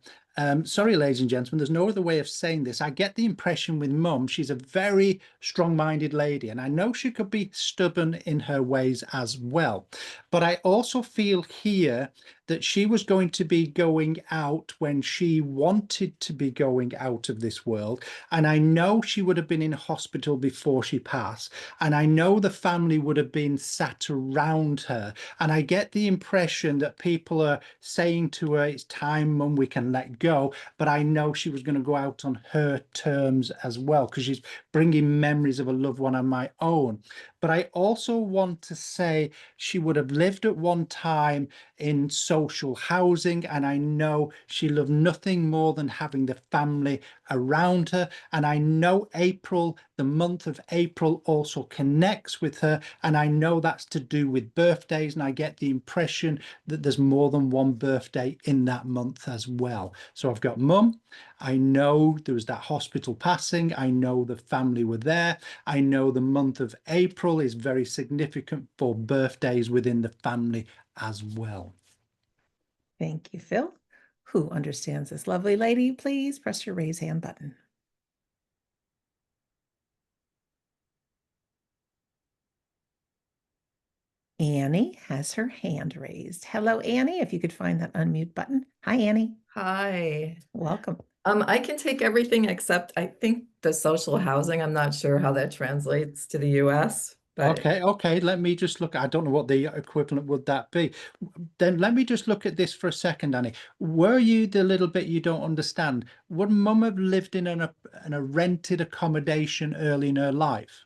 B: sorry, ladies and gentlemen, there's no other way of saying this. I get the impression with Mum, she's a very strong-minded lady, and I know she could be stubborn in her ways as well. But I also feel here that she was going to be going out when she wanted to be going out of this world. And I know she would have been in hospital before she passed. And I know the family would have been sat around her. And I get the impression that people are saying to her, it's time, Mum, we can let go. But I know she was going to go out on her terms as well, because she's bringing memories of a loved one of my own. But I also want to say she would have lived at one time in social housing, and I know she loved nothing more than having the family around her. And I know April, the month of April, also connects with her, and I know that's to do with birthdays, and I get the impression that there's more than one birthday in that month as well. So I've got Mum, I know there was that hospital passing, I know the family were there, I know the month of April is very significant for birthdays within the family as well.
A: Thank you, Phil. Who understands this lovely lady? Please press your raise hand button. Annie has her hand raised. Hello, Annie, if you could find that unmute button. Hi, Annie.
F: Hi.
A: Welcome.
F: I can take everything except I think the social housing. I'm not sure how that translates to the US, but
B: Okay, let me just look. I don't know what the equivalent would that be. Then let me just look at this for a second, Annie. Were you the little bit you don't understand? Would Mum have lived in a rented accommodation early in her life?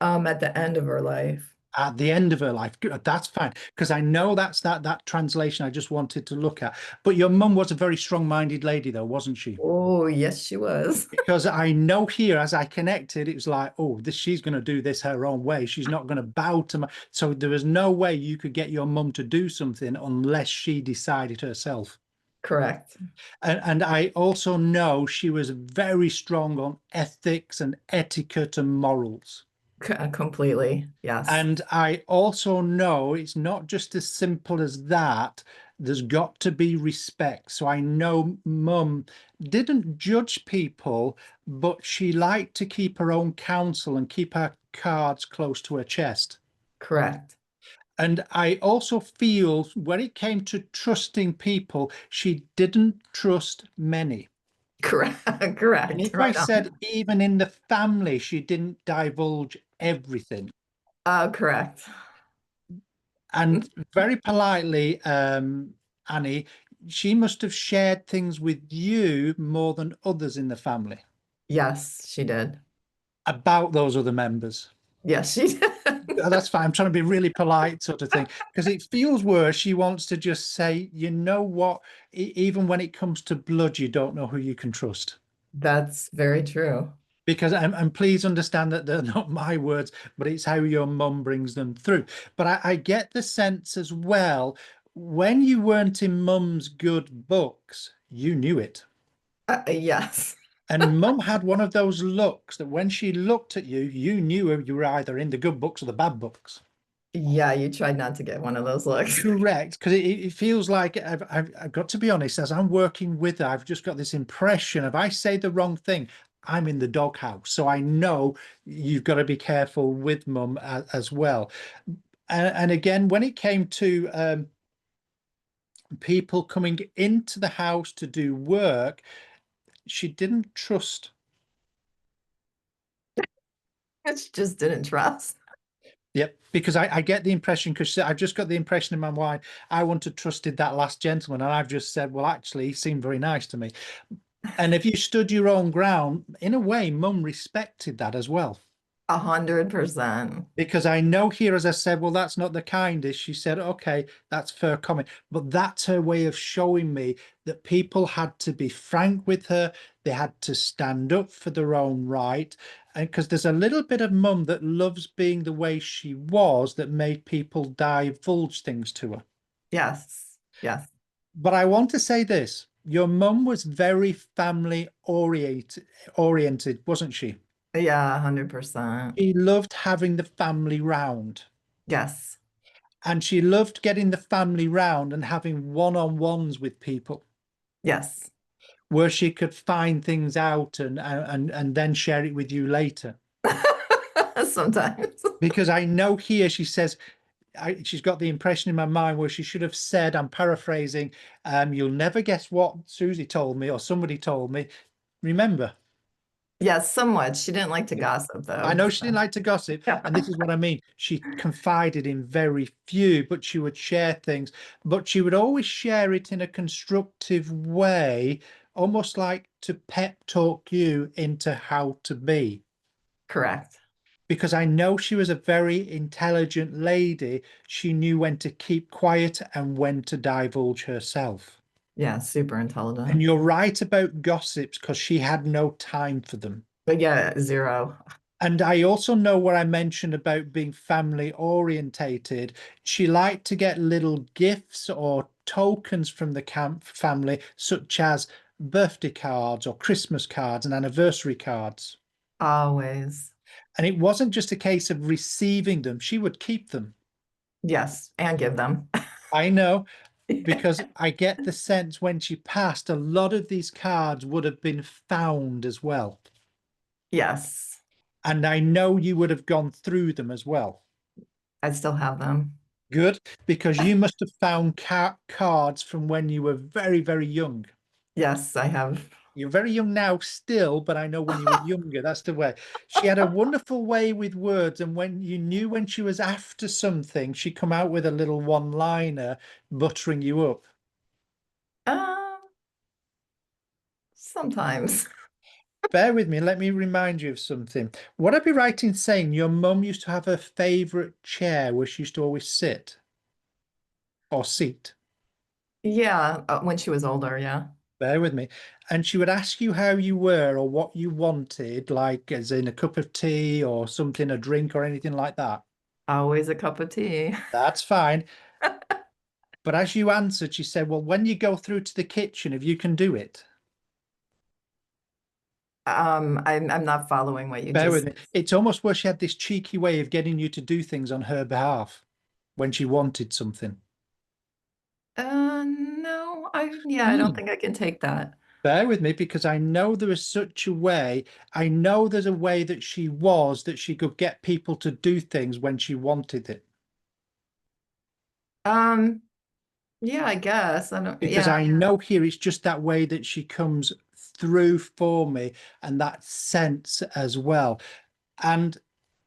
F: at the end of her life.
B: At the end of her life. Good, that's fine, because I know that's that translation I just wanted to look at. But your mum was a very strong-minded lady, though, wasn't she?
F: Oh, yes, she was.
B: Because I know here, as I connected, it was like, oh, she's going to do this her own way. She's not going to bow to my. So there was no way you could get your mum to do something unless she decided herself.
F: Correct.
B: And I also know she was very strong on ethics and etiquette and morals.
F: Completely. Yes.
B: And I also know it's not just as simple as that. There's got to be respect. So I know Mum didn't judge people, but she liked to keep her own counsel and keep her cards close to her chest.
F: Correct.
B: And I also feel when it came to trusting people, she didn't trust many.
F: Correct.
B: And
F: Correct.
B: if I
F: Right
B: said
F: on.
B: even in the family, she didn't divulge everything.
F: Correct.
B: And very politely, Annie, she must have shared things with you more than others in the family
F: Yes, she did.
B: about those other members.
F: Yes, she did.
B: That's fine. I'm trying to be really polite, sort of thing, because it feels worse. She wants to just say, you know what, even when it comes to blood, you don't know who you can trust.
F: That's very true.
B: Because, and please understand that they're not my words, but it's how your mum brings them through. But I get the sense as well, when you weren't in mum's good books, you knew it.
F: Yes.
B: And mum had one of those looks that when she looked at you, you knew you were either in the good books or the bad books.
F: Yeah, you tried not to get one of those looks.
B: Correct, because it feels like I've got to be honest, as I'm working with her, I've just got this impression if I say the wrong thing, I'm in the doghouse. So I know you've got to be careful with mum as well. And again, when it came to people coming into the house to do work, she didn't trust.
F: She just didn't trust.
B: Yep, because I get the impression, because I've just got the impression in my mind, I want to trusted that last gentleman, and I've just said, well, actually, he seemed very nice to me. And if you stood your own ground, in a way, mum respected that as well.
F: 100%.
B: Because I know here, as I said, well, that's not the kindest. She said, okay, that's fair comment. But that's her way of showing me that people had to be frank with her. They had to stand up for their own right. And because there's a little bit of mum that loves being the way she was, that made people divulge things to her.
F: Yes. Yes.
B: But I want to say this, your mum was very family oriented, wasn't she?
F: Yeah, 100%.
B: She loved having the family round.
F: Yes.
B: And she loved getting the family round and having one-on-ones with people
F: Yes.
B: where she could find things out and then share it with you later.
F: Sometimes.
B: Because I know here she says, she's got the impression in my mind where she should have said, I'm paraphrasing, you'll never guess what Susie told me or somebody told me. Remember?
F: Yes, somewhat. She didn't like to gossip, though.
B: I know she didn't like to gossip,
F: Yeah.
B: and this is what I mean. She confided in very few, but she would share things, but she would always share it in a constructive way, almost like to pep talk you into how to be.
F: Correct.
B: Because I know she was a very intelligent lady. She knew when to keep quiet and when to divulge herself.
F: Yeah, super
B: And
F: intelligent.
B: you're right about gossips, because she had no time for them.
F: But yeah, zero.
B: And I also know what I mentioned about being family orientated. She liked to get little gifts or tokens from the camp family, such as birthday cards or Christmas cards and anniversary cards.
F: Always.
B: And it wasn't just a case of receiving them, she would keep them.
F: Yes, and give them.
B: I know, because I get the sense when she passed, a lot of these cards would have been found as well.
F: Yes,
B: And I know you would have gone through them as well.
F: I still have them.
B: Good, because you must have found cards from when you were very, very young.
F: Yes, I have.
B: You're very young now still, but I know when you were younger, that's the way. She had a wonderful way with words, and when you knew when she was after something, she'd come out with a little one-liner buttering you up.
F: Um, Sometimes.
B: Bear with me, let me remind you of something. Would I be right in saying your mum used to have her favourite chair where she used to always sit or seat?
F: Yeah, when she was older, yeah.
B: Bear with me. And she would ask you how you were or what you wanted, like as in a cup of tea or something, a drink or anything like that.
F: Always a cup of tea.
B: That's fine. But as you answered, she said, well, when you go through to the kitchen, if you can do it.
F: I'm not following what you
B: Bear with
F: just.
B: me. It's almost where she had this cheeky way of getting you to do things on her behalf when she wanted something.
F: No, I don't think I can take that.
B: Bear with me, because I know there is such a way. I know there's a way that she was, that she could get people to do things when she wanted it.
F: Yeah, I guess.
B: Because
F: Yeah.
B: I know here it's just that way that she comes through for me, and that sense as well. And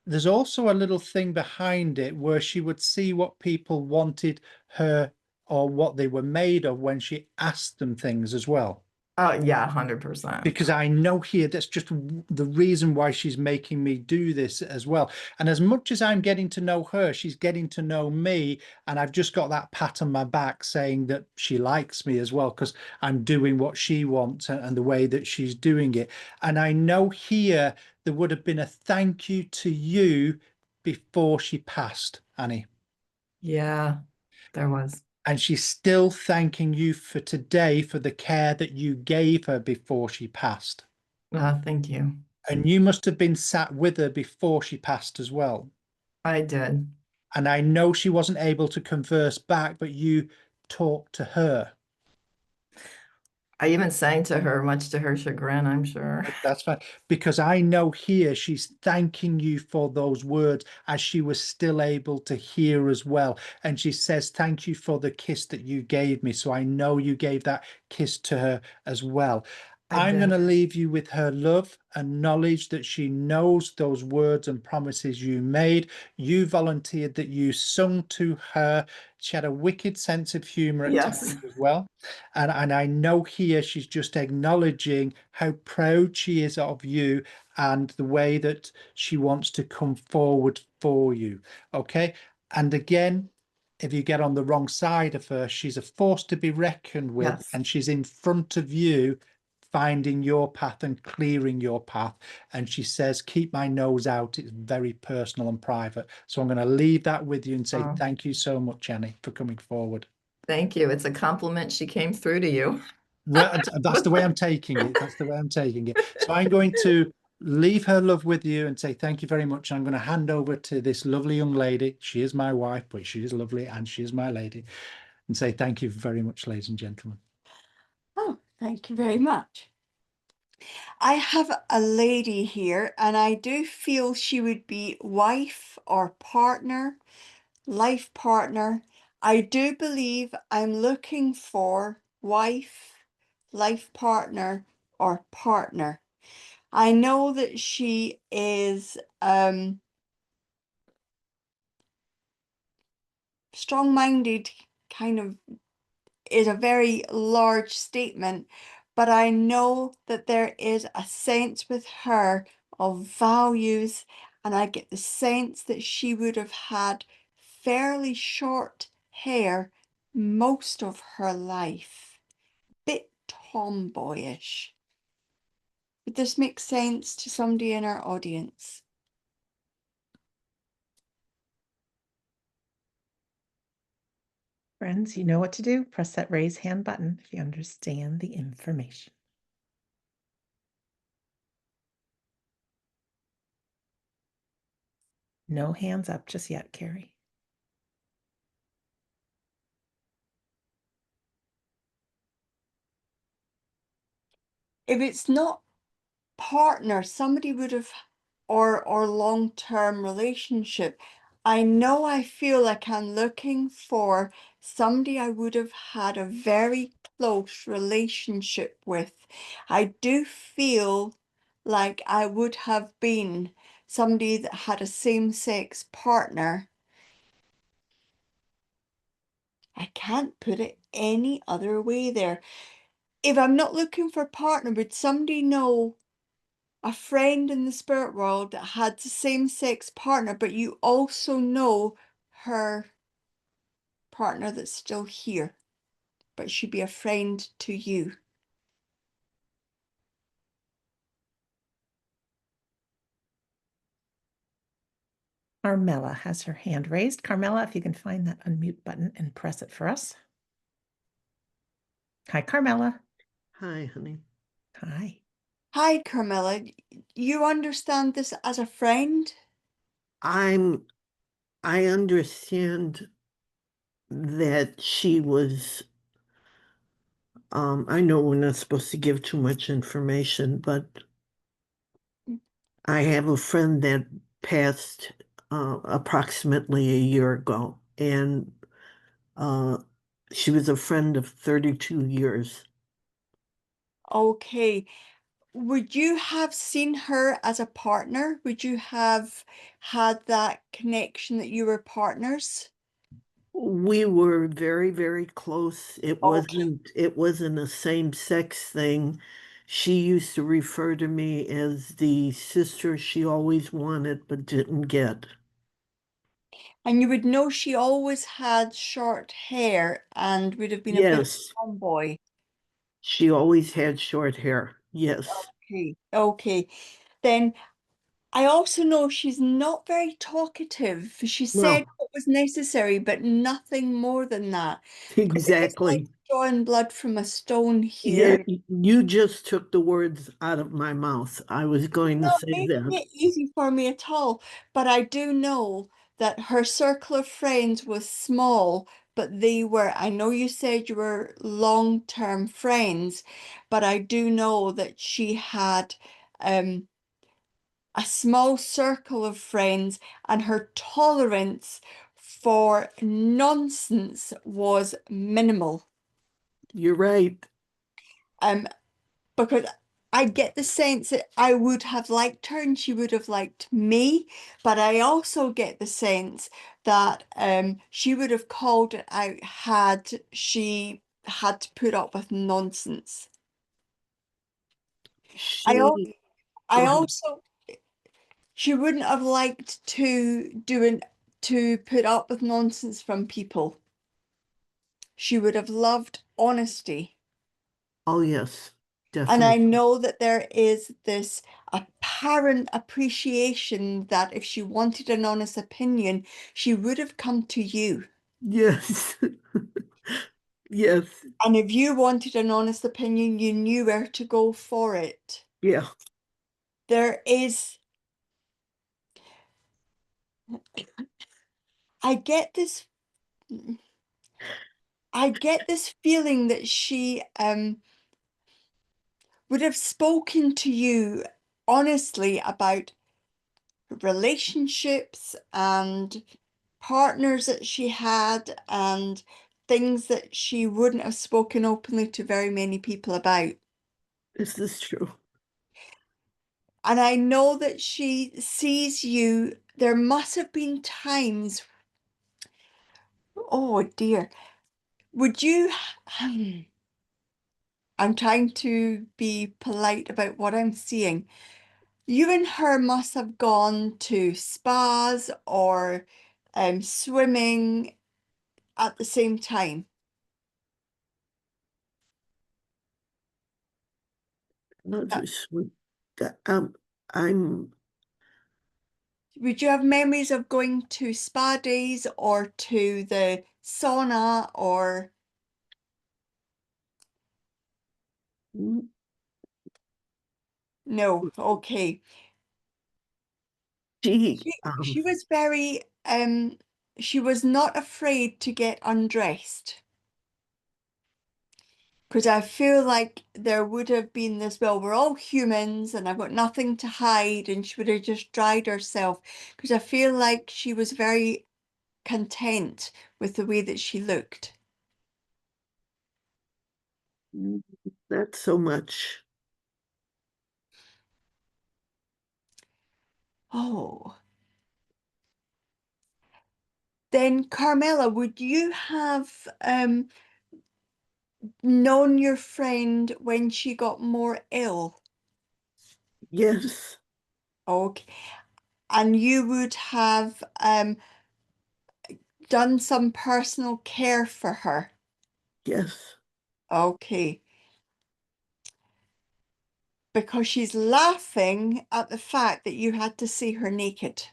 B: there's also a little thing behind it where she would see what people wanted her or what they were made of when she asked them things as well?
F: Oh, yeah, 100%.
B: Because I know here that's just the reason why she's making me do this as well. And as much as I'm getting to know her, she's getting to know me. And I've just got that pat on my back saying that she likes me as well, because I'm doing what she wants and the way that she's doing it. And I know here there would have been a thank you to you before she passed, Annie.
F: Yeah, there was.
B: And she's still thanking you for today for the care that you gave her before she passed.
F: Thank you.
B: And you must have been sat with her before she passed as well.
F: I did.
B: And I know she wasn't able to converse back, but you talked to her.
F: I even sang to her, much to her chagrin, I'm sure.
B: That's fine. Because I know here she's thanking you for those words as she was still able to hear as well. And she says, thank you for the kiss that you gave me. So I know you gave that kiss to her as well. I'm going to leave you with her love and knowledge that she knows those words and promises you made. You volunteered that you sung to her. She had a wicked sense of humor at times as well. And I know here she's just acknowledging how proud she is of you and the way that she wants to come forward for you. Okay. And again, if you get on the wrong side of her, she's a force to be reckoned with,
F: Yes.
B: and she's in front of you, finding your path and clearing your path. And she says, keep my nose out. It's very personal and private. So I'm going to leave that with you and say, thank you so much, Annie, for coming forward.
F: Thank you. It's a compliment she came through to you.
B: Well, that's the way I'm taking it. That's the way I'm taking it. So I'm going to leave her love with you and say thank you very much. I'm going to hand over to this lovely young lady. She is my wife, but she is lovely and she is my lady. And say thank you very much, ladies and gentlemen.
C: Oh, thank you very much. I have a lady here, and I do feel she would be wife or partner, life partner. I do believe I'm looking for wife, life partner, or partner. I know that she is strong-minded, kind of is a very large statement, but I know that there is a sense with her of values, and I get the sense that she would have had fairly short hair most of her life. Bit tomboyish. Would this make sense to somebody in our audience?
A: Friends, you know what to do. Press that raise hand button if you understand the information. No hands up just yet, Carrie.
C: If it's not partner, somebody would have, or long-term relationship, I know I feel like I'm looking for somebody I would have had a very close relationship with. I do feel like I would have been somebody that had a same-sex partner. I can't put it any other way there. If I'm not looking for a partner, would somebody know a friend in the spirit world that had the same-sex partner, but you also know her partner that's still here, but she'd be a friend to you?
A: Carmela has her hand raised. Carmela, if you can find that unmute button and press it for us. Hi, Carmela.
G: Hi, honey.
A: Hi.
C: Hi, Carmela. You understand this as a friend?
G: I understand that she was, I know we're not supposed to give too much information, but I have a friend that passed approximately a year ago, and she was a friend of 32 years.
C: Okay. Would you have seen her as a partner? Would you have had that connection that you were partners?
G: We were very, very close.
C: Okay.
G: It wasn't a same-sex thing. She used to refer to me as the sister she always wanted but didn't get.
C: And you would know she always had short hair and would have been a bit of
G: Yes,
C: a tomboy.
G: she always had short hair. Yes.
C: Okay. Okay. Then I also know she's not very talkative. She said
G: No,
C: what was necessary, but nothing more than that. It's like
G: exactly.
C: drawing blood from a stone
G: Yeah,
C: here.
G: you just took the words out of my mouth. I was going to
C: Not
G: say
C: making
G: that.
C: it easy for me at all, but I do know that her circle of friends was small, but they were, I know you said you were long-term friends, but I do know that she had a small circle of friends and her tolerance for nonsense was minimal.
G: You're right.
C: Um, because I get the sense that I would have liked her and she would have liked me, but I also get the sense that she would have called it out had she had to put up with nonsense. I al
G: She,
C: I
G: go ahead.
C: also she wouldn't have liked to put up with nonsense from people. She would have loved honesty.
G: Oh, yes,
C: And I
G: definitely.
C: know that there is this apparent appreciation that if she wanted an honest opinion, she would have come to you.
G: Yes. Yes.
C: And if you wanted an honest opinion, you knew where to go for it.
G: Yeah.
C: There is, I get this, I get this feeling that she would have spoken to you honestly about relationships and partners that she had and things that she wouldn't have spoken openly to very many people about.
G: This is true.
C: And I know that she sees you. There must have been times, oh dear, would you, I'm trying to be polite about what I'm seeing. You and her must have gone to spas or swimming at the same time.
G: Not
C: Uh,
G: to sweet. I'm
C: Would you have memories of going to spa days or to the sauna or no? Okay.
G: she
C: She was very she was not afraid to get undressed. Because I feel like there would have been this, well, we're all humans and I've got nothing to hide, and she would have just dried herself. Because I feel like she was very content with the way that she looked.
G: not so much.
C: Oh. Then Carmela, would you have known your friend when she got more ill?
G: Yes.
C: Okay. And you would have done some personal care for her.
G: Yes.
C: Okay. Because she's laughing at the fact that you had to see her naked.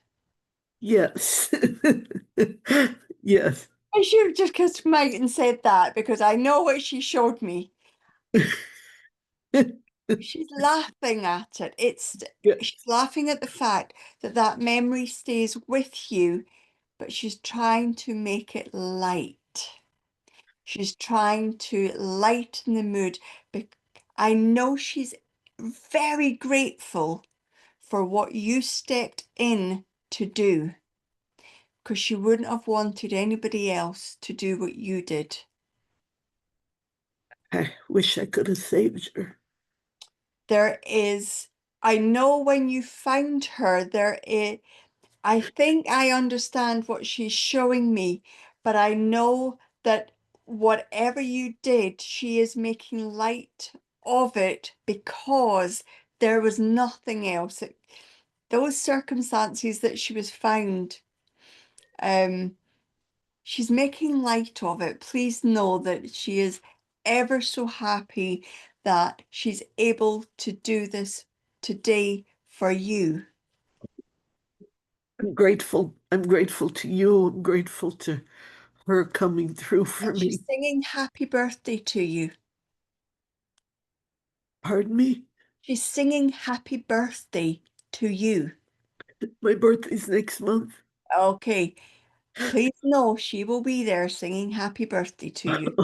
G: Yes. Yes.
C: I should have just come out and said that because I know what she showed me. She's laughing at it.
G: Yeah.
C: She's laughing at the fact that that memory stays with you, but she's trying to make it light. She's trying to lighten the mood. I know she's very grateful for what you stepped in to do, because she wouldn't have wanted anybody else to do what you did.
G: I wish I could have saved her.
C: There is, I know when you found her, there is, I think I understand what she's showing me, but I know that whatever you did, she is making light of it because there was nothing else. Those circumstances that she was found, she's making light of it. Please know that she is ever so happy that she's able to do this today for you.
G: I'm grateful. I'm grateful to you. I'm grateful to her coming through for
C: And
G: me.
C: she's singing happy birthday to you.
G: Pardon me?
C: She's singing happy birthday to you.
G: My birthday's next month.
C: Okay. Please know she will be there singing happy birthday to you.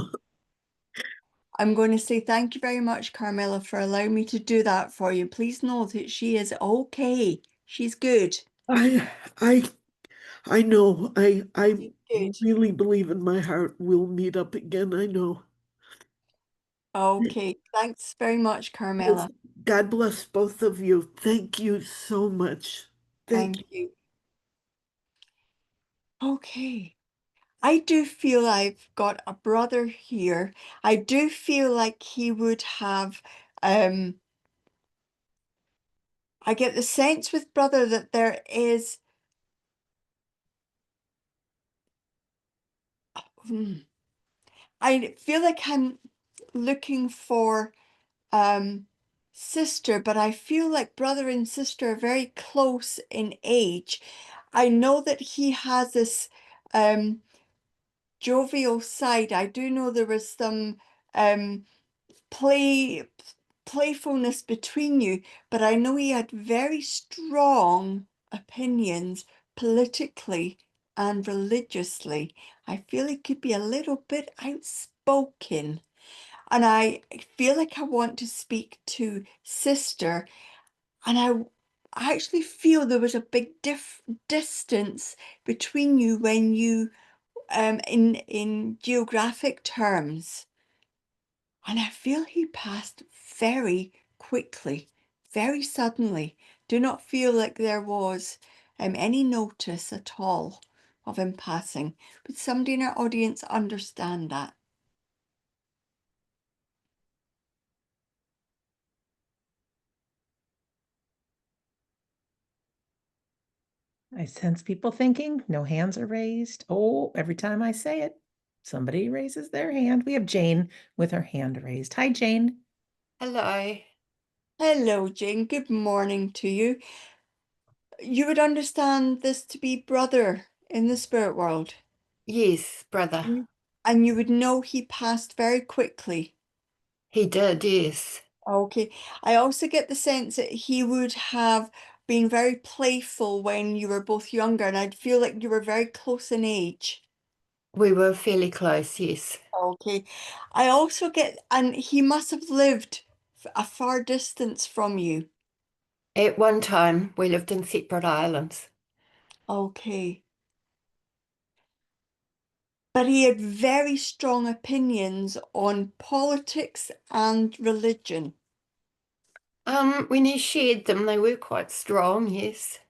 C: I'm going to say thank you very much, Carmela, for allowing me to do that for you. Please know that she is okay. She's good.
G: I I I know. I
C: She's good.
G: really believe in my heart we'll meet up again. I know.
C: Okay. Thanks very much,
G: Yes.
C: Carmela.
G: God bless both of you. Thank you so much. Thank
C: Thank you. Okay. I do feel I've got a brother here. I do feel like he would have, I get the sense with brother that there is, I feel like I'm looking for sister, but I feel like brother and sister are very close in age. I know that he has this um jovial side. I do know there was some um play playfulness between you, but I know he had very strong opinions politically and religiously. I feel he could be a little bit outspoken. And I feel like I want to speak to sister, and I actually feel there was a big distance between you when you in geographic terms. And I feel he passed very quickly, very suddenly. Do not feel like there was any notice at all of him passing. Would somebody in our audience understand that?
A: I sense people thinking, no hands are raised. Oh, every time I say it, somebody raises their hand. We have Jane with her hand raised. Hi, Jane.
H: Hello.
C: Hello, Jane. Good morning to you. You would understand this to be brother in the spirit world.
H: Yes, brother.
C: And you would know he passed very quickly.
H: He did, yes.
C: Okay. I also get the sense that he would have been very playful when you were both younger, and I'd feel like you were very close in age.
H: We were fairly close, yes.
C: Okay. I also get, and he must have lived a far distance from you.
H: At one time, we lived in separate islands.
C: Okay. But he had very strong opinions on politics and religion.
H: When he shared them, they were quite strong, yes.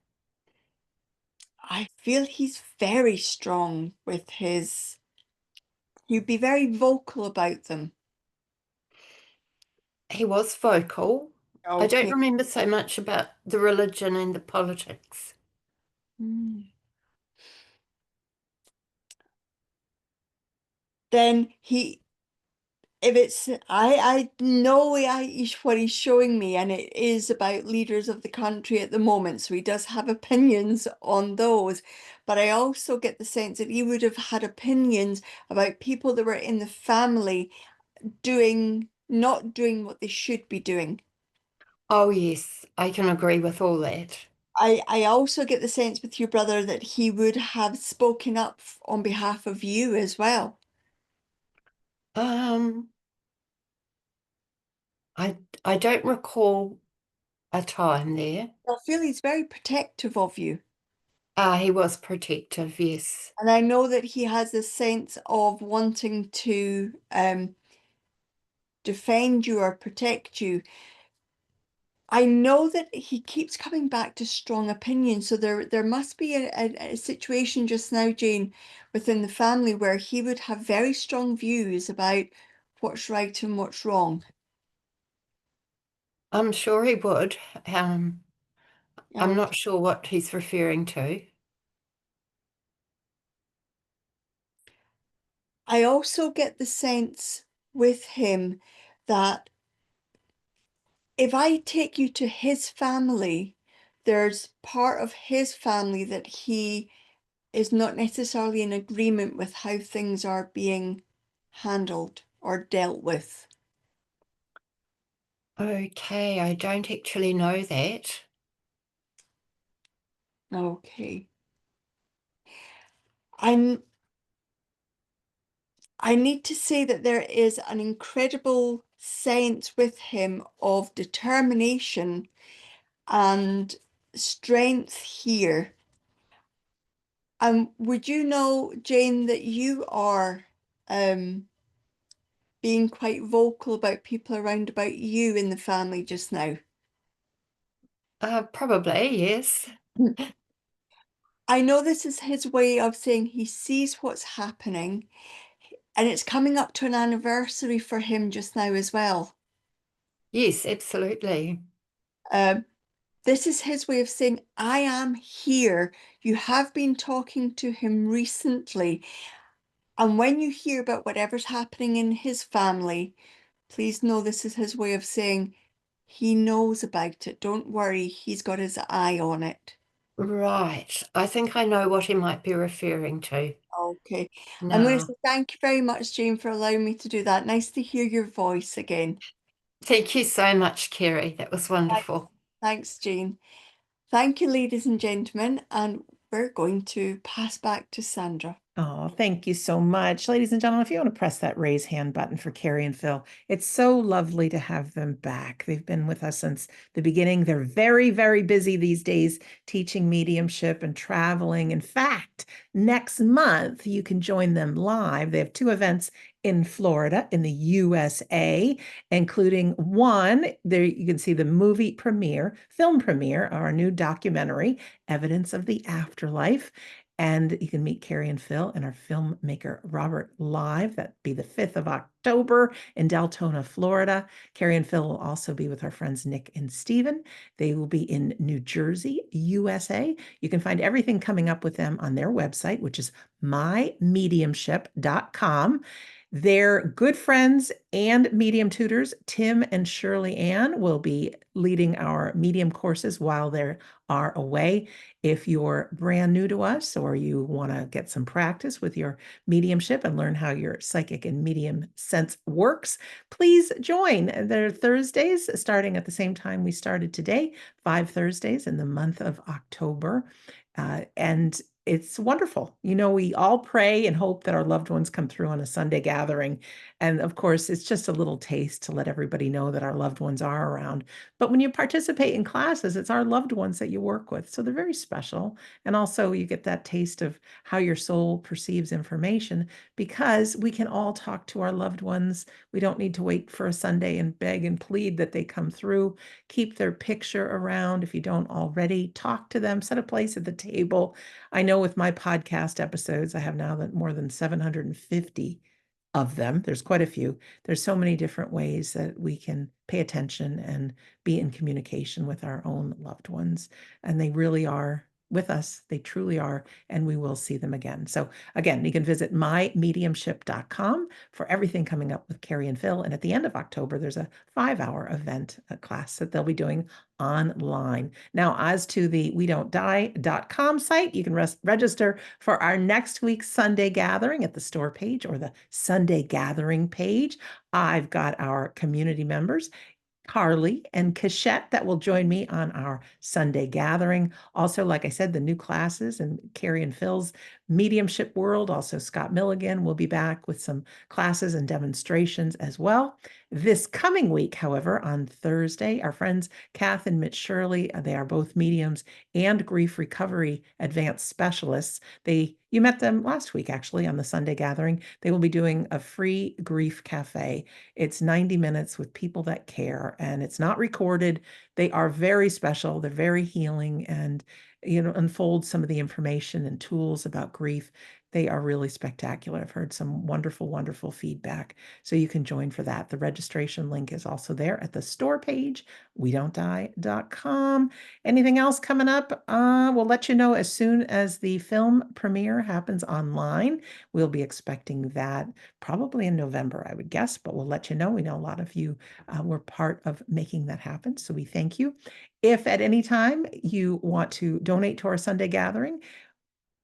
C: I feel he's very strong with his, he'd be very vocal about them.
H: He was vocal. I don't
C: Okay.
H: remember so much about the religion and the politics.
C: Then he, if it's, I know what he's showing me, and it is about leaders of the country at the moment. So he does have opinions on those. But I also get the sense that he would have had opinions about people that were in the family not doing what they should be doing.
H: Oh, yes, I can agree with all that.
C: I also get the sense with your brother that he would have spoken up on behalf of you as well.
H: Um, I don't recall a time there.
C: I feel he's very protective of you.
H: He was protective, yes.
C: And I know that he has a sense of wanting to defend you or protect you. I know that he keeps coming back to strong opinion. So there must be a situation just now, Jane, within the family where he would have very strong views about what's right and what's wrong.
H: I'm sure he would. I'm
C: Okay.
H: not sure what he's referring to.
C: I also get the sense with him that if I take you to his family, there's part of his family that he is not necessarily in agreement with how things are being handled or dealt with.
H: Okay, I don't actually know that.
C: Okay. I need to say that there is an incredible sense with him of determination and strength here. Would you know, Jane, that you are being quite vocal about people around about you in the family just now?
H: Probably, yes.
C: I know this is his way of saying he sees what's happening, and it's coming up to an anniversary for him just now as well.
H: Yes, absolutely.
C: This is his way of saying, I am here. You have been talking to him recently. And when you hear about whatever's happening in his family, please know this is his way of saying he knows about it. Don't worry, he's got his eye on it.
H: Right. I think I know what he might be referring to
C: Okay. I'm going to
H: now.
C: say thank you very much, Jane, for allowing me to do that. Nice to hear your voice again.
H: Thank you so much, Carrie. That was
C: Thanks,
H: wonderful.
C: thanks, Jane. Thank you, ladies and gentlemen, and we're going to pass back to Sandra.
A: Oh, thank you so much. Ladies and gentlemen, if you want to press that raise hand button for Carrie and Phil, it's so lovely to have them back. They've been with us since the beginning. They're very, very busy these days teaching mediumship and traveling. In fact, next month, you can join them live. They have 2 events in Florida, in the USA, including one, there you can see the movie premiere, film premiere, our new documentary, Evidence of the Afterlife. And you can meet Carrie and Phil and our filmmaker Robert live. That'd be the 5th of October in Deltona, Florida. Carrie and Phil will also be with our friends Nick and Steven. They will be in New Jersey, USA. You can find everything coming up with them on their website, which is mymediumship.com. Their good friends and medium tutors, Tim and Shirley Ann, will be leading our medium courses while they are away. If you're brand new to us or you want to get some practice with your mediumship and learn how your psychic and medium sense works, please join. They're Thursdays starting at the same time we started today, 5 Thursdays in the month of October. And it's wonderful. You know, we all pray and hope that our loved ones come through on a Sunday gathering. And of course, it's just a little taste to let everybody know that our loved ones are around. But when you participate in classes, it's our loved ones that you work with. So they're very special. And also, you get that taste of how your soul perceives information because we can all talk to our loved ones. We don't need to wait for a Sunday and beg and plead that they come through. Keep their picture around if you don't already. Talk to them, set a place at the table. I know with my podcast episodes, I have now more than 750 of them. There's quite a few. There's so many different ways that we can pay attention and be in communication with our own loved ones. And they really are with us. They truly are. And we will see them again. So again, you can visit mymediumship.com for everything coming up with Carrie and Phil. And at the end of October, there's a 5-hour event, a class that they'll be doing online. Now, as to the wedon'tdie.com site, you can register for our next week's Sunday gathering at the store page or the Sunday gathering page. I've got our community members, Carly and Cachette, that will join me on our Sunday gathering. Also, like I said, the new classes and Carrie and Phil's mediumship world. Also, Scott Milligan will be back with some classes and demonstrations as well. This coming week, however, on Thursday, our friends Kath and Mitch Shirley, they are both mediums and grief recovery advanced specialists. You met them last week, actually, on the Sunday gathering. They will be doing a free grief cafe. It's 90 minutes with people that care, and it's not recorded. They are very special. They're very healing, and unfold some of the information and tools about grief. They are really spectacular. I've heard some wonderful, wonderful feedback. So you can join for that. The registration link is also there at the store page, wedon'tdie.com. Anything else coming up? We'll let you know as soon as the film premiere happens online. We'll be expecting that probably in November, I would guess, but we'll let you know. We know a lot of you were part of making that happen. So we thank you. If at any time you want to donate to our Sunday gathering,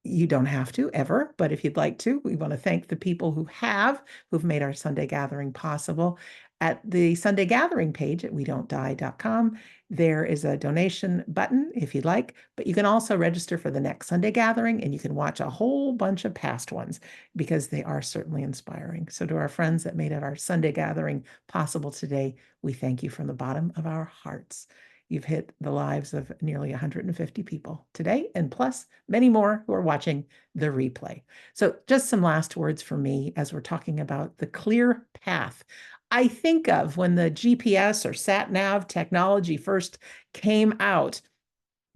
A: you don't have to ever, but if you'd like to, we want to thank the people who've made our Sunday gathering possible. At the Sunday gathering page at wedon'tdie.com, there is a donation button if you'd like, but you can also register for the next Sunday gathering, and you can watch a whole bunch of past ones because they are certainly inspiring. So to our friends that made it our Sunday gathering possible today, we thank you from the bottom of our hearts. You've hit the lives of nearly 150 people today, and plus many more who are watching the replay. So just some last words for me as we're talking about the clear path. I think of when the GPS or sat nav technology first came out,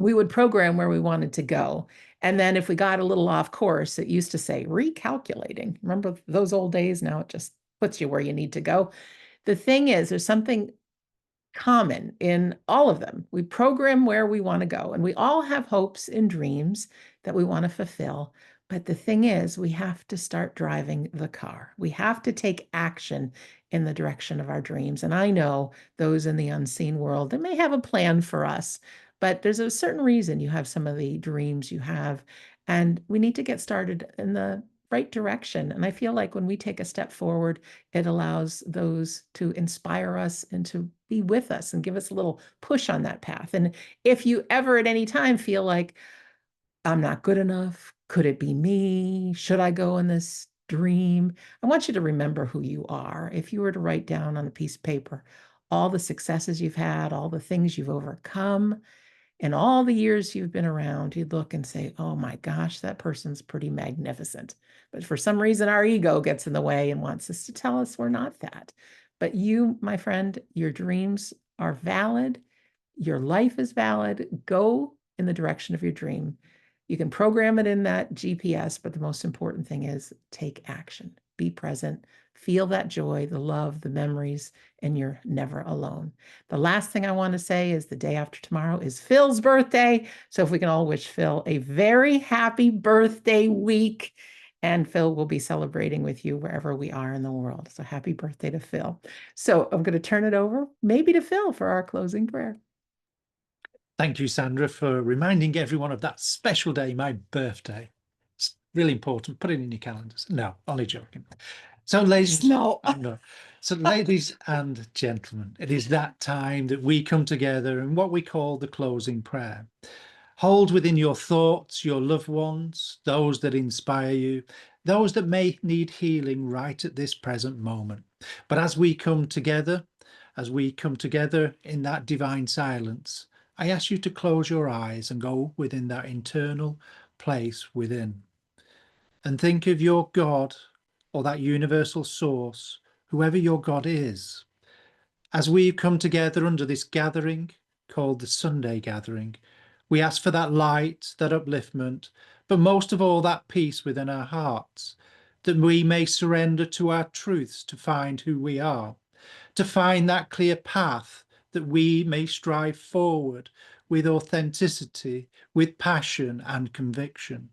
A: we would program where we wanted to go. And then if we got a little off course, it used to say recalculating. Remember those old days? Now it just puts you where you need to go. The thing is, there's something common in all of them. We program where we want to go, and we all have hopes and dreams that we want to fulfill. But the thing is, we have to start driving the car. We have to take action in the direction of our dreams. And I know those in the unseen world, they may have a plan for us, but there's a certain reason you have some of the dreams you have. And we need to get started in the right direction. And I feel like when we take a step forward, it allows those to inspire us and to be with us and give us a little push on that path. And if you ever at any time feel like, I'm not good enough, could it be me? Should I go in this dream? I want you to remember who you are. If you were to write down on a piece of paper all the successes you've had, all the things you've overcome, in all the years you've been around, you'd look and say, oh my gosh, that person's pretty magnificent. But for some reason, our ego gets in the way and wants us to tell us we're not that. But you, my friend, your dreams are valid. Your life is valid. Go in the direction of your dream. You can program it in that GPS, but the most important thing is take action. Be present. Feel that joy, the love, the memories, and you're never alone. The last thing I want to say is the day after tomorrow is Phil's birthday. So if we can all wish Phil a very happy birthday week. And Phil will be celebrating with you wherever we are in the world. So happy birthday to Phil. So I'm going to turn it over maybe to Phil for our closing prayer.
B: Thank you, Sandra, for reminding everyone of that special day, my birthday. It's really important. Put it in your calendars. No, only joking. So, ladies,
C: No.
B: So, ladies and gentlemen, it is that time that we come together in what we call the closing prayer. Hold within your thoughts your loved ones, those that inspire you, those that may need healing right at this present moment. But as we come together in that divine silence, I ask you to close your eyes and go within that internal place within. And think of your God or that universal source, whoever your God is. As we've come together under this gathering called the Sunday gathering, we ask for that light, that upliftment, but most of all, that peace within our hearts, that we may surrender to our truths to find who we are, to find that clear path, that we may strive forward with authenticity, with passion and conviction,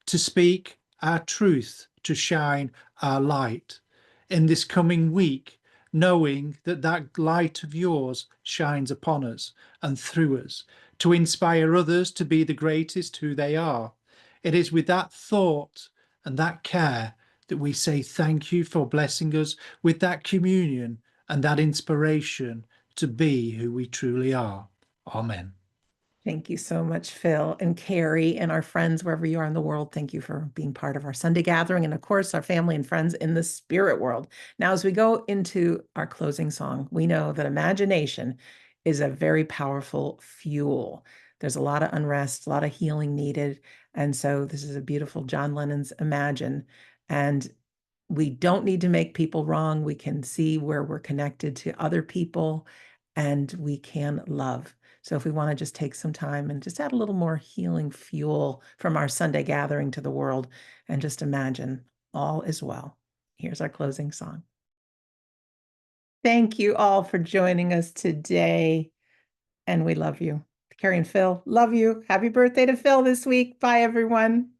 B: to speak our truth, to shine our light in this coming week, knowing that that light of yours shines upon us and through us, to inspire others to be the greatest who they are. It is with that thought and that care that we say thank you for blessing us with that communion and that inspiration to be who we truly are. Amen.
A: Thank you so much, Phil and Carrie and our friends wherever you are in the world. Thank you for being part of our Sunday gathering and, of course, our family and friends in the spirit world. Now, as we go into our closing song, we know that imagination is a very powerful fuel. There's a lot of unrest, a lot of healing needed. And so this is a beautiful John Lennon's Imagine. And we don't need to make people wrong. We can see where we're connected to other people and we can love. So if we want to just take some time and just add a little more healing fuel from our Sunday gathering to the world and just imagine all is well. Here's our closing song. Thank you all for joining us today. And we love you. Carrie and Phil, love you. Happy birthday to Phil this week. Bye, everyone.